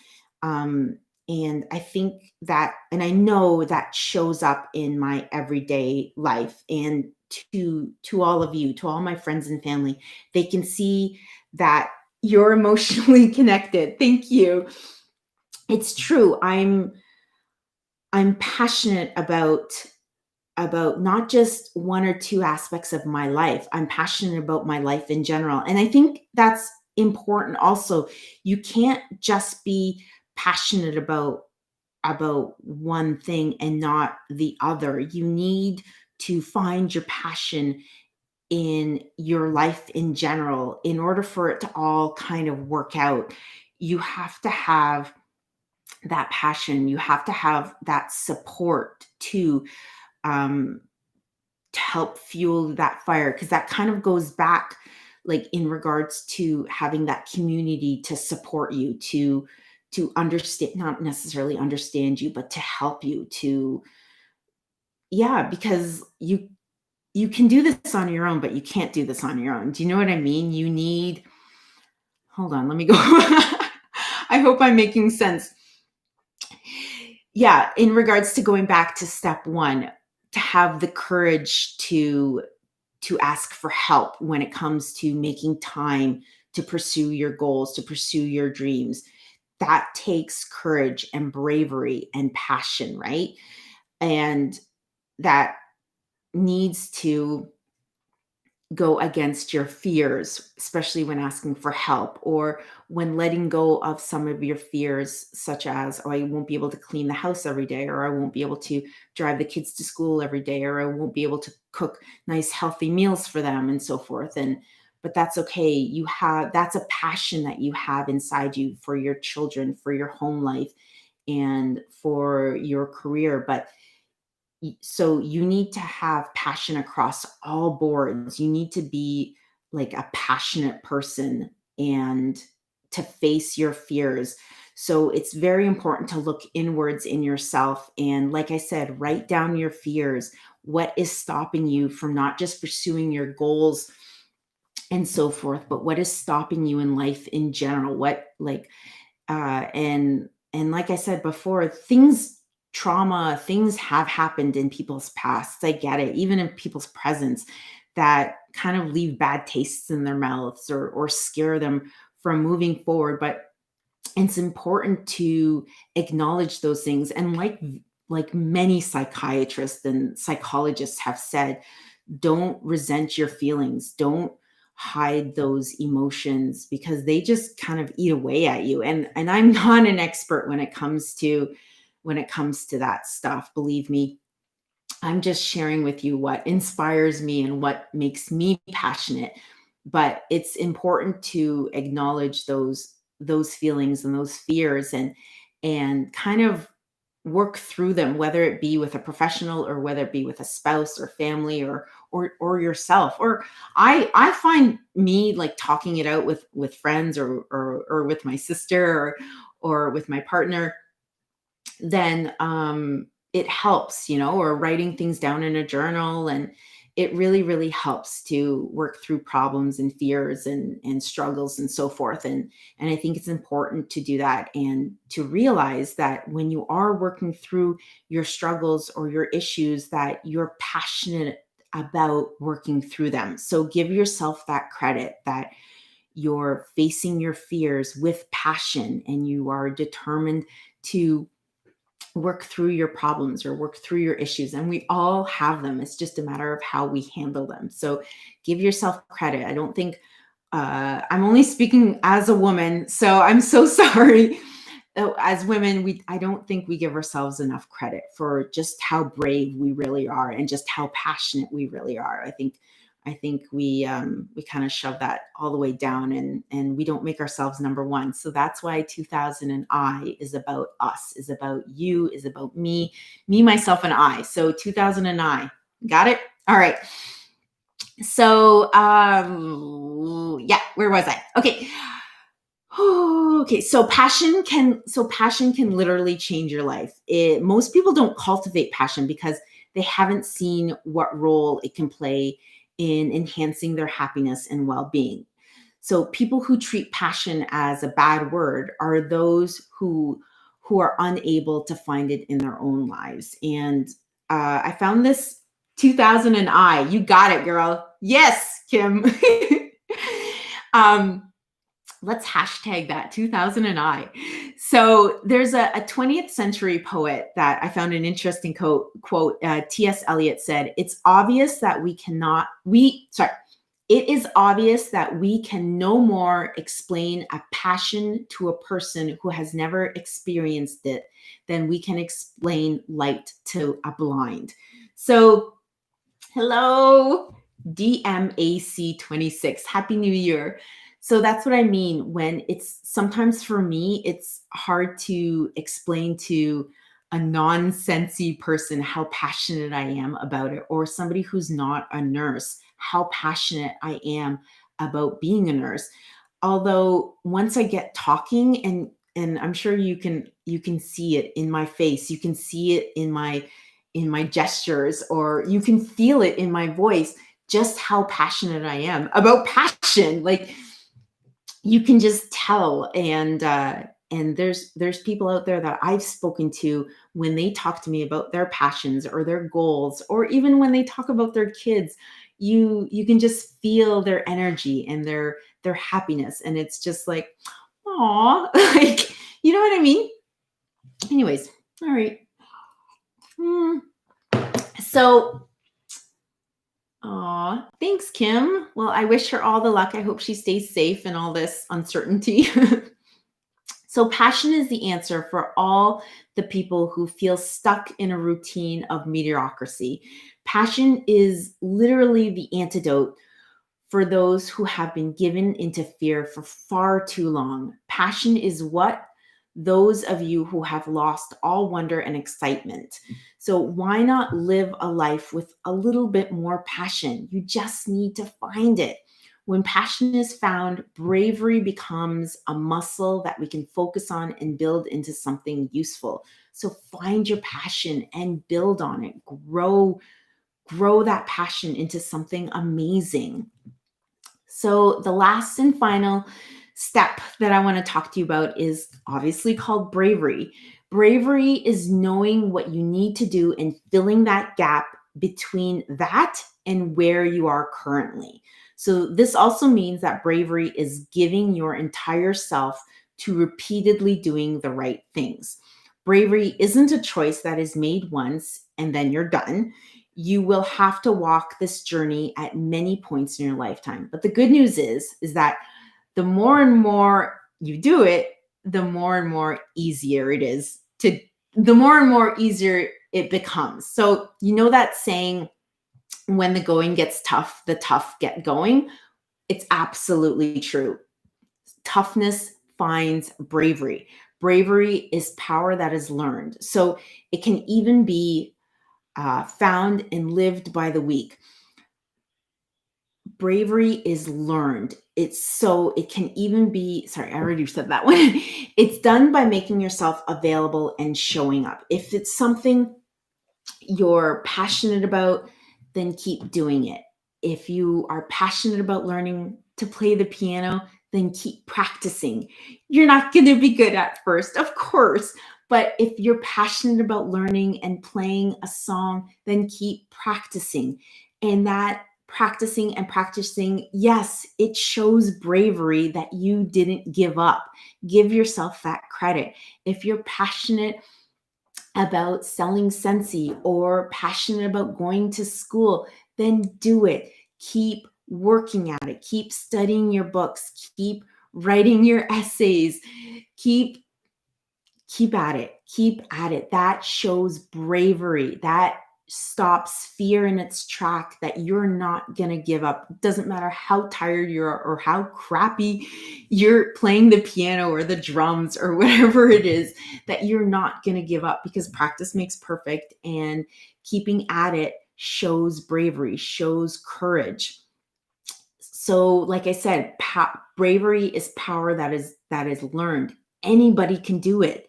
Um, and I think that, and I know that shows up in my everyday life. And to all of you, to all my friends and family, they can see that you're emotionally connected. Thank you. It's true. I'm passionate about not just one or two aspects of my life. I'm passionate about my life in general. And I think that's important also. You can't just be passionate about one thing and not the other. You need to find your passion in your life in general in order for it to all kind of work out. You have to have that passion. You have to have that support um, to help fuel that fire, because that kind of goes back, like, in regards to having that community to support you, to understand, not necessarily understand you, but to help you to, yeah, because you can do this on your own, but you can't do this on your own. Do you know what I mean? You need, hold on, let me go. I hope I'm making sense. Yeah, in regards to going back to step one, to have the courage to ask for help when it comes to making time to pursue your goals, to pursue your dreams. That takes courage and bravery and passion, right? And that needs to go against your fears, especially when asking for help or when letting go of some of your fears, such as, oh, I won't be able to clean the house every day, or I won't be able to drive the kids to school every day, or I won't be able to cook nice, healthy meals for them, and so forth. But that's okay. That's a passion that you have inside you for your children, for your home life, and for your career. But so you need to have passion across all boards. You need to be like a passionate person and to face your fears. So it's very important to look inwards in yourself. And like I said, write down your fears. What is stopping you from not just pursuing your goals and so forth, but what is stopping you in life in general? What, like, and like I said before, things have happened in people's pasts. I get it, even in people's presence, that kind of leave bad tastes in their mouths or scare them from moving forward. But it's important to acknowledge those things. And like many psychiatrists and psychologists have said, don't resent your feelings. Don't hide those emotions, because they just kind of eat away at you. And I'm not an expert when it comes to that stuff. Believe me, I'm just sharing with you what inspires me and what makes me passionate. But it's important to acknowledge those feelings and those fears, and kind of work through them, whether it be with a professional or whether it be with a spouse or family or yourself. Or I find me like talking it out with friends or with my sister or with my partner, then it helps, or writing things down in a journal. And it really, really helps to work through problems and fears and struggles and so forth. And I think it's important to do that and to realize that when you are working through your struggles or your issues, that you're passionate about working through them. So give yourself that credit, that you're facing your fears with passion and you are determined to work through your problems or work through your issues. And we all have them. It's just a matter of how we handle them. So give yourself credit. I don't think I'm only speaking as a woman, so I'm so sorry. As women, I don't think we give ourselves enough credit for just how brave we really are and just how passionate we really are. I think we kind of shove that all the way down, and we don't make ourselves number one. So that's why 2000 and I is about us, is about you, is about me, myself, and I. So 2000 and I, got it? All right. So yeah, where was I? Okay. Okay, so passion can literally change your life. Most people don't cultivate passion because they haven't seen what role it can play in enhancing their happiness and well-being. So people who treat passion as a bad word are those who are unable to find it in their own lives. And I found this 2000 and I. You got it, girl. Yes, Kim. um, let's hashtag that 2000 and I. So there's a 20th century poet that I found an interesting quote. T.S. Eliot said, it is obvious that we can no more explain a passion to a person who has never experienced it than we can explain light to a blind. So hello, DMAC 26. Happy New Year. So that's what I mean when it's sometimes for me, it's hard to explain to a non-sensy person how passionate I am about it, or somebody who's not a nurse, how passionate I am about being a nurse. Although once I get talking, and I'm sure you can see it in my face, you can see it in my gestures, or you can feel it in my voice, just how passionate I am about passion. Like, you can just tell. And there's people out there that I've spoken to, when they talk to me about their passions or their goals, or even when they talk about their kids, you can just feel their energy and their happiness, and it's just like, oh, like, you know what I mean? Anyways, all right. Hmm. So, aw, thanks, Kim. Well, I wish her all the luck. I hope she stays safe in all this uncertainty. So, passion is the answer for all the people who feel stuck in a routine of mediocrity. Passion is literally the antidote for those who have been given into fear for far too long. Passion is what those of you who have lost all wonder and excitement. So, why not live a life with a little bit more passion? You just need to find it. When passion is found, bravery becomes a muscle that we can focus on and build into something useful. So, find your passion and build on it. Grow that passion into something amazing. So, the last and final step that I want to talk to you about is obviously called bravery. Bravery is knowing what you need to do and filling that gap between that and where you are currently. So, this also means that bravery is giving your entire self to repeatedly doing the right things. Bravery isn't a choice that is made once and then you're done. You will have to walk this journey at many points in your lifetime. But the good news is that the more and more you do it, the more and more easier it is to the more and more easier it becomes. So, you know that saying, when the going gets tough, the tough get going? It's absolutely true. Toughness finds bravery. Bravery is power that is learned. So, it can even be found and lived by the weak. Bravery is learned. It can even be, sorry, I already said that one. It's done by making yourself available and showing up. If it's something you're passionate about, then keep doing it. If you are passionate about learning to play the piano, then keep practicing. You're not going to be good at first, of course, but if you're passionate about learning and playing a song, then keep practicing. And that practicing and practicing, yes, it shows bravery that you didn't give up. Give yourself that credit. If you're passionate about selling scentsy or passionate about going to school, then do it. Keep working at it. Keep studying your books. Keep writing your essays. Keep at it. Keep at it. That shows bravery. That stops fear in its track, that you're not going to give up. It doesn't matter how tired you are or how crappy you're playing the piano or the drums or whatever it is, that you're not going to give up, because practice makes perfect, and keeping at it shows bravery, shows courage. So, like I said, bravery is power that is learned. Anybody can do it.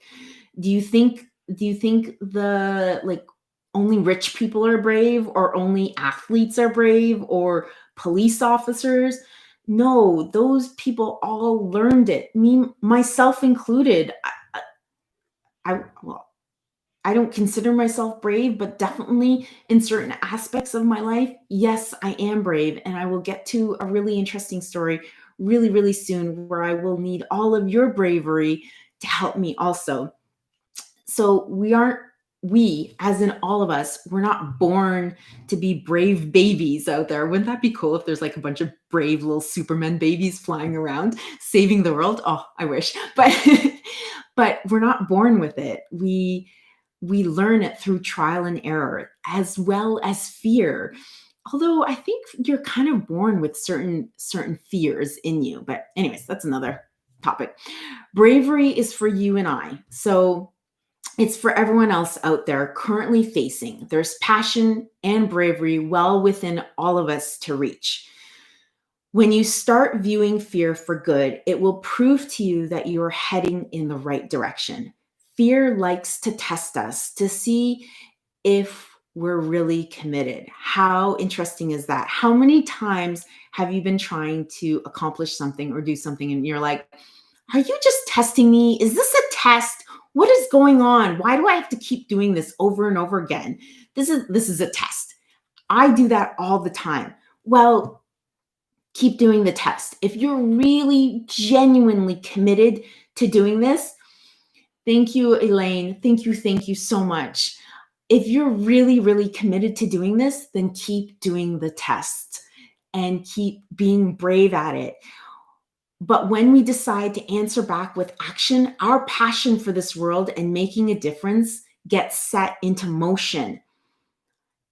Do you think the, like, only rich people are brave, or only athletes are brave, or police officers? No, those people all learned it. Me, myself included. Well, I don't consider myself brave, but definitely in certain aspects of my life, yes, I am brave. And I will get to a really interesting story really, really soon, where I will need all of your bravery to help me also. So, we, as in all of us, we're not born to be brave babies out there. Wouldn't that be cool if there's like a bunch of brave little Superman babies flying around saving the world? Oh, I wish. But but we're not born with it. We learn it through trial and error, as well as fear. Although I think you're kind of born with certain fears in you. But anyways, that's another topic. Bravery is for you and I. So it's for everyone else out there currently facing. There's passion and bravery well within all of us to reach. When you start viewing fear for good, it will prove to you that you are heading in the right direction. Fear likes to test us to see if we're really committed. How interesting is that? How many times have you been trying to accomplish something or do something and you're like, are you just testing me? Is this a test? What is going on? Why do I have to keep doing this over and over again? This is a test. I do that all the time. Well, keep doing the test. If you're really genuinely committed to doing this, thank you, Elaine. Thank you so much. If you're really, really committed to doing this, then keep doing the test and keep being brave at it. But when we decide to answer back with action, our passion for this world and making a difference gets set into motion.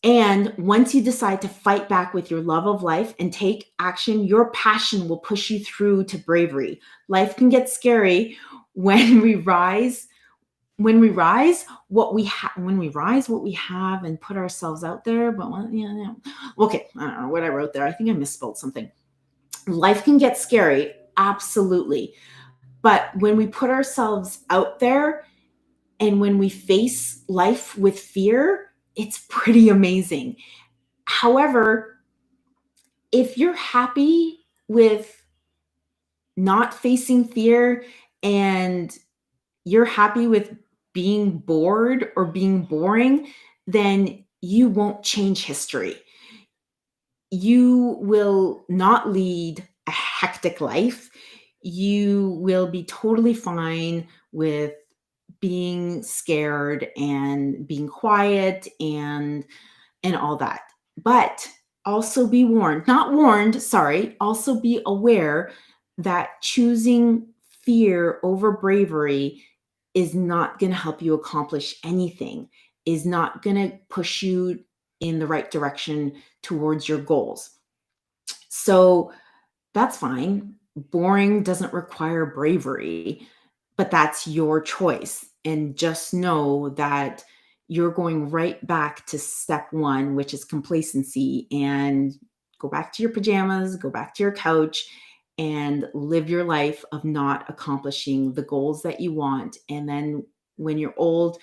And once you decide to fight back with your love of life and take action, your passion will push you through to bravery. Life can get scary when we rise. When we rise, what we have, and put ourselves out there. But okay, I don't know what I wrote there. I think I misspelled something. Life can get scary, absolutely. But when we put ourselves out there and when we face life with fear, it's pretty amazing. However, if you're happy with not facing fear and you're happy with being bored or being boring, then you won't change history. You will not lead a hectic life. You will be totally fine with being scared and being quiet and all that. But also be warned, not warned, sorry, also be aware that choosing fear over bravery is not going to help you accomplish anything, is not going to push you in the right direction towards your goals. So that's fine. Boring doesn't require bravery, but that's your choice. And just know that you're going right back to step one, which is complacency, and go back to your pajamas, go back to your couch, and live your life of not accomplishing the goals that you want. And then when you're old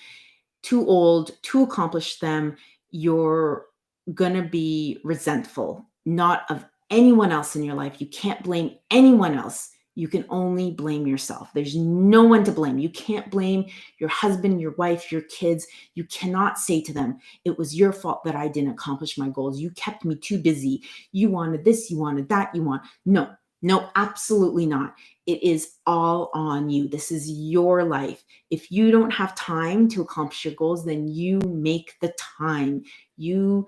to accomplish them, you're going to be resentful, not of anyone else in your life. You can't blame anyone else. You can only blame yourself. There's no one to blame. You can't blame your husband, your wife, your kids. You cannot say to them, it was your fault that I didn't accomplish my goals. You kept me too busy. You wanted this, you wanted that, no, absolutely not. It is all on you. This is your life. If you don't have time to accomplish your goals, then you make the time. You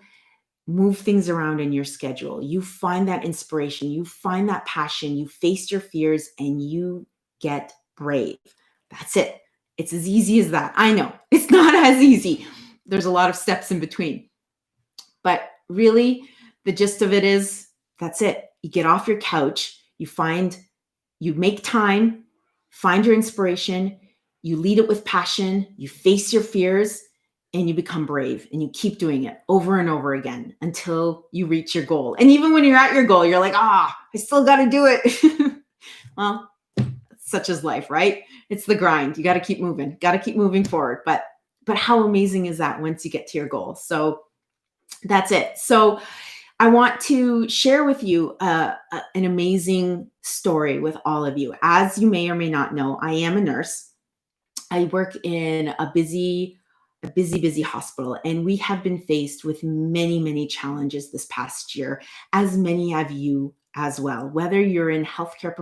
move things around in your schedule. You find that inspiration, you find that passion, you face your fears, and you get brave. That's it. It's as easy as that. I know it's not as easy. There's a lot of steps in between. But really, the gist of it is that's it. You get off your couch, you make time, find your inspiration, you lead it with passion, you face your fears, and you become brave, and you keep doing it over and over again until you reach your goal. And even when you're at your goal, you're like, I still got to do it. Well, such is life, right? It's the grind. You got to keep moving forward. But how amazing is that once you get to your goal? So that's it. So I want to share with you an amazing story with all of you. As you may or may not know, I am a nurse. I work in a busy hospital, and we have been faced with many, many challenges this past year, as many of you as well. Whether you are a healthcare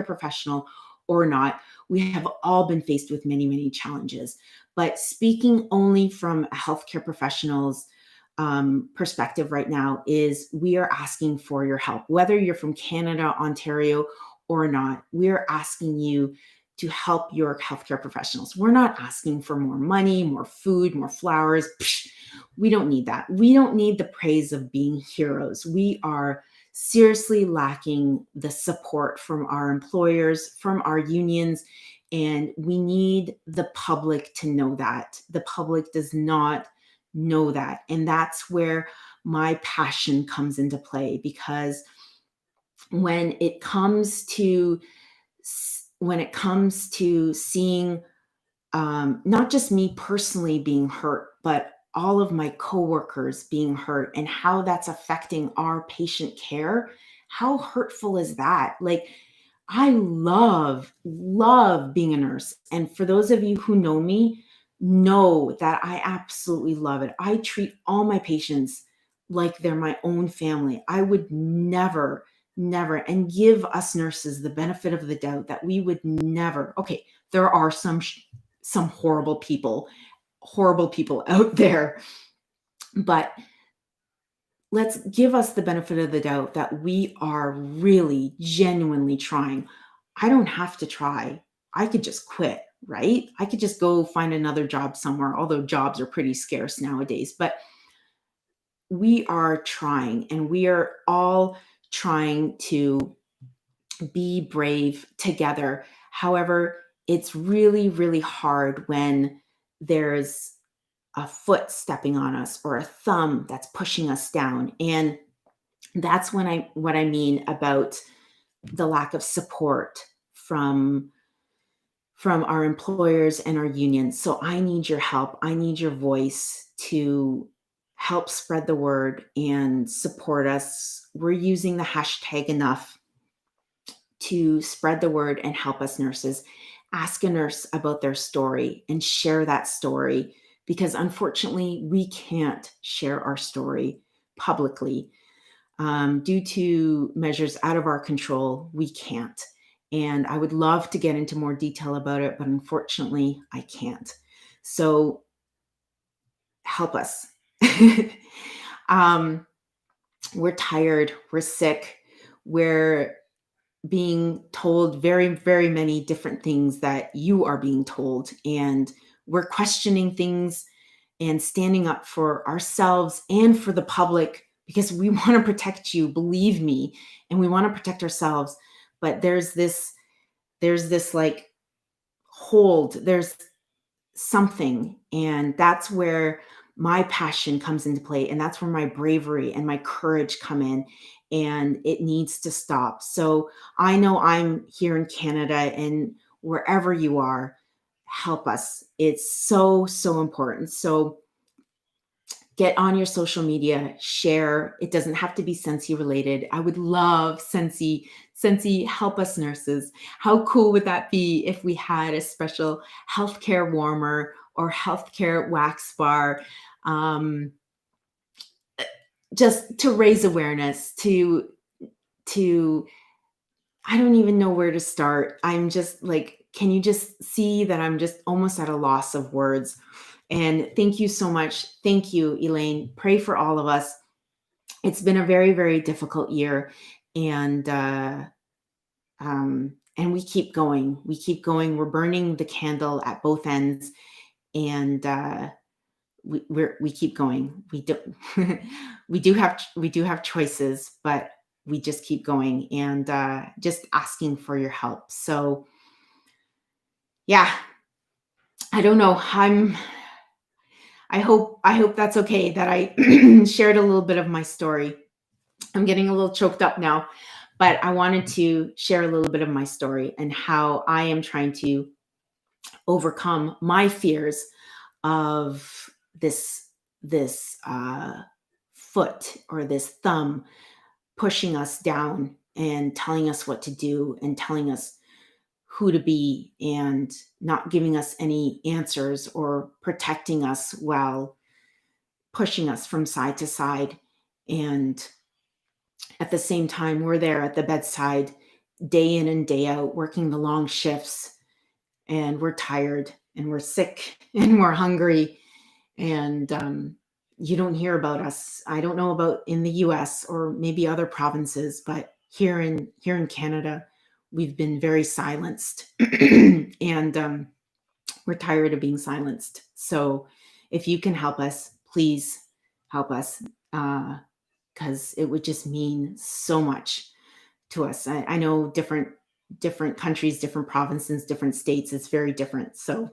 professional or not, we have all been faced with many, many challenges. But speaking only from a healthcare professional's perspective right now, is we are asking for your help. Whether you're from Canada, Ontario, or not, we are asking you to help your healthcare professionals. We're not asking for more money, more food, more flowers. Psh, we don't need that. We don't need the praise of being heroes. We are seriously lacking the support from our employers, from our unions, and we need the public to know that. The public does not know that. And that's where my passion comes into play, because when it comes to seeing not just me personally being hurt, but all of my coworkers being hurt and how that's affecting our patient care, how hurtful is that? Like, I love being a nurse. And for those of you who know that I absolutely love it. I treat all my patients like they're my own family. I would never, and give us nurses the benefit of the doubt that we would never. Okay, there are some horrible people out there, but let's give us the benefit of the doubt that we are really genuinely trying. I don't have to try. I could just quit, right? I could just go find another job somewhere, although jobs are pretty scarce nowadays. But we are trying, and we are all trying to be brave together. However, it's really, really hard when there's a foot stepping on us or a thumb that's pushing us down. And that's what I mean about the lack of support from our employers and our unions. So I need your help. I need your voice to help spread the word and support us. We're using the hashtag enough to spread the word and help us nurses. Ask a nurse about their story and share that story, because unfortunately we can't share our story publicly due to measures out of our control. We can't. And I would love to get into more detail about it, but unfortunately I can't. So help us. We're tired, we're sick, we're being told very, very many different things that you are being told. And we're questioning things and standing up for ourselves and for the public, because we want to protect you, believe me, and we want to protect ourselves. But there's this like hold, there's something. And that's where my passion comes into play. And that's where my bravery and my courage come in. And it needs to stop. So I know I'm here in Canada, and wherever you are, help us. It's so, so important. So get on your social media, share. It doesn't have to be scentsy related. I would love Scentsy, help us nurses. How cool would that be if we had a special healthcare warmer or healthcare wax bar, just to raise awareness, to I don't even know where to start. I'm just like, can you just see that I'm just almost at a loss of words? And thank you so much. Thank you, Elaine. Pray for all of us. It's been a very, very difficult year. And we keep going. We keep going. We're burning the candle at both ends, and we keep going. We do we do have choices, but we just keep going, and just asking for your help. So yeah, I don't know. I hope that's okay that I shared a little bit of my story. I'm getting a little choked up now, but I wanted to share a little bit of my story and how I am trying to overcome my fears of this foot or this thumb pushing us down and telling us what to do and telling us who to be and not giving us any answers or protecting us while pushing us from side to side. And at the same time, we're there at the bedside day in and day out, working the long shifts, and we're tired and we're sick and we're hungry. And you don't hear about us. I don't know about in the US or maybe other provinces, but here in Canada, we've been very silenced, and we're tired of being silenced. So if you can help us, please help us, because it would just mean so much to us. I know different countries, different provinces, different states, it's very different. So,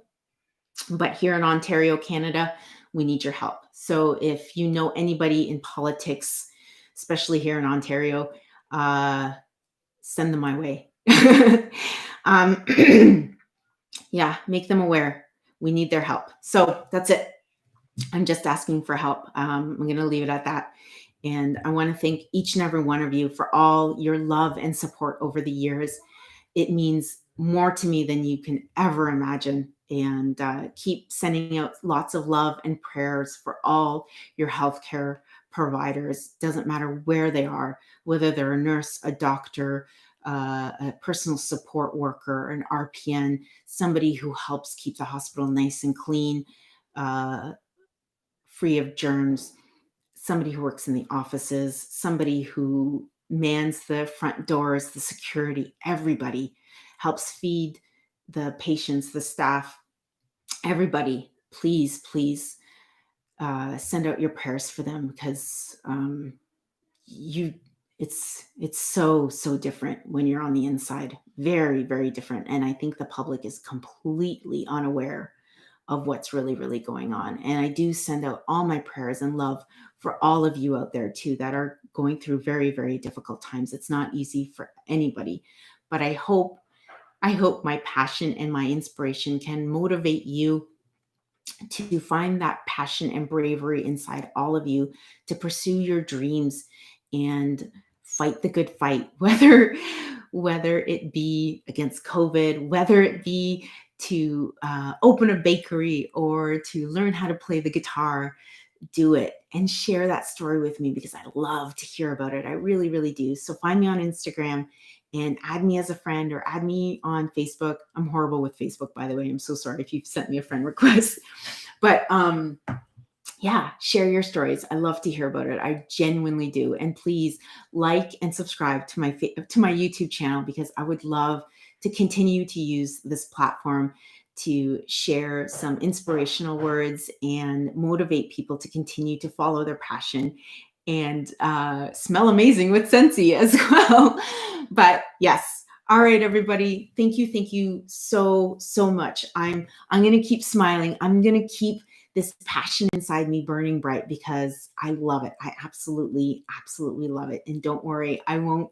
but here in Ontario, Canada, we need your help. So if you know anybody in politics, especially here in Ontario, send them my way. um, yeah, make them aware. We need their help. So that's it. I'm just asking for help. I'm going to leave it at that. And I want to thank each and every one of you for all your love and support over the years. It means more to me than you can ever imagine. And keep sending out lots of love and prayers for all your healthcare providers. Doesn't matter where they are, whether they're a nurse, a doctor, a personal support worker, an RPN, somebody who helps keep the hospital nice and clean, free of germs, somebody who works in the offices, somebody who mans the front doors, the security, everybody helps feed the patients, the staff, everybody. Please, please send out your prayers for them, because you it's so different when you're on the inside. Very, very different. And I think the public is completely unaware of what's really going on. And I do send out all my prayers and love for all of you out there too that are going through very difficult times. It's not easy for anybody, but I hope my passion and my inspiration can motivate you to find that passion and bravery inside all of you to pursue your dreams and fight the good fight, whether it be against COVID, whether it be to open a bakery or to learn how to play the guitar. Do it and share that story with me, because I love to hear about it. I really do. So find me on Instagram and add me as a friend, or add me on Facebook. I'm horrible with Facebook, by the way. I'm so sorry if you've sent me a friend request. But yeah, share your stories. I love to hear about it. I genuinely do. And please like and subscribe to my YouTube channel, because I would love to continue to use this platform to share some inspirational words and motivate people to continue to follow their passion and smell amazing with scentsy as well. But yes. All right, everybody. Thank you so much. I'm going to keep smiling. I'm going to keep this passion inside me burning bright, because I love it. I absolutely love it. And don't worry, I won't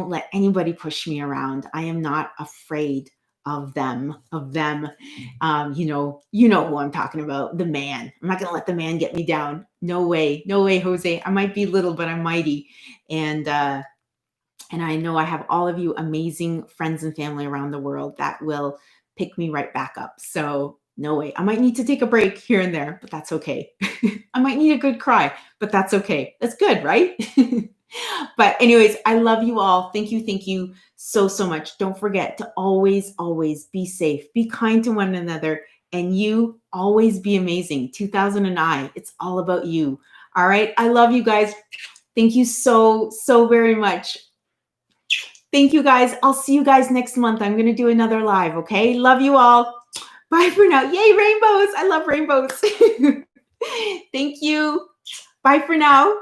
let anybody push me around. I am not afraid of them. You know who I'm talking about, the man. I'm not going to let the man get me down. No way, Jose. I might be little, but I'm mighty. And I know I have all of you amazing friends and family around the world that will pick me right back up. So no way. I might need to take a break here and there, but that's okay. I might need a good cry, but that's okay. That's good, right? But anyways, I love you all. Thank you so much. Don't forget to always be safe, be kind to one another, and you always be amazing. 2000 and I, it's all about you. All right. I love you guys. Thank you so very much. Thank you guys. I'll see you guys next month. I'm going to do another live. Okay. Love you all. Bye for now. Yay, rainbows. I love rainbows. Thank you. Bye for now.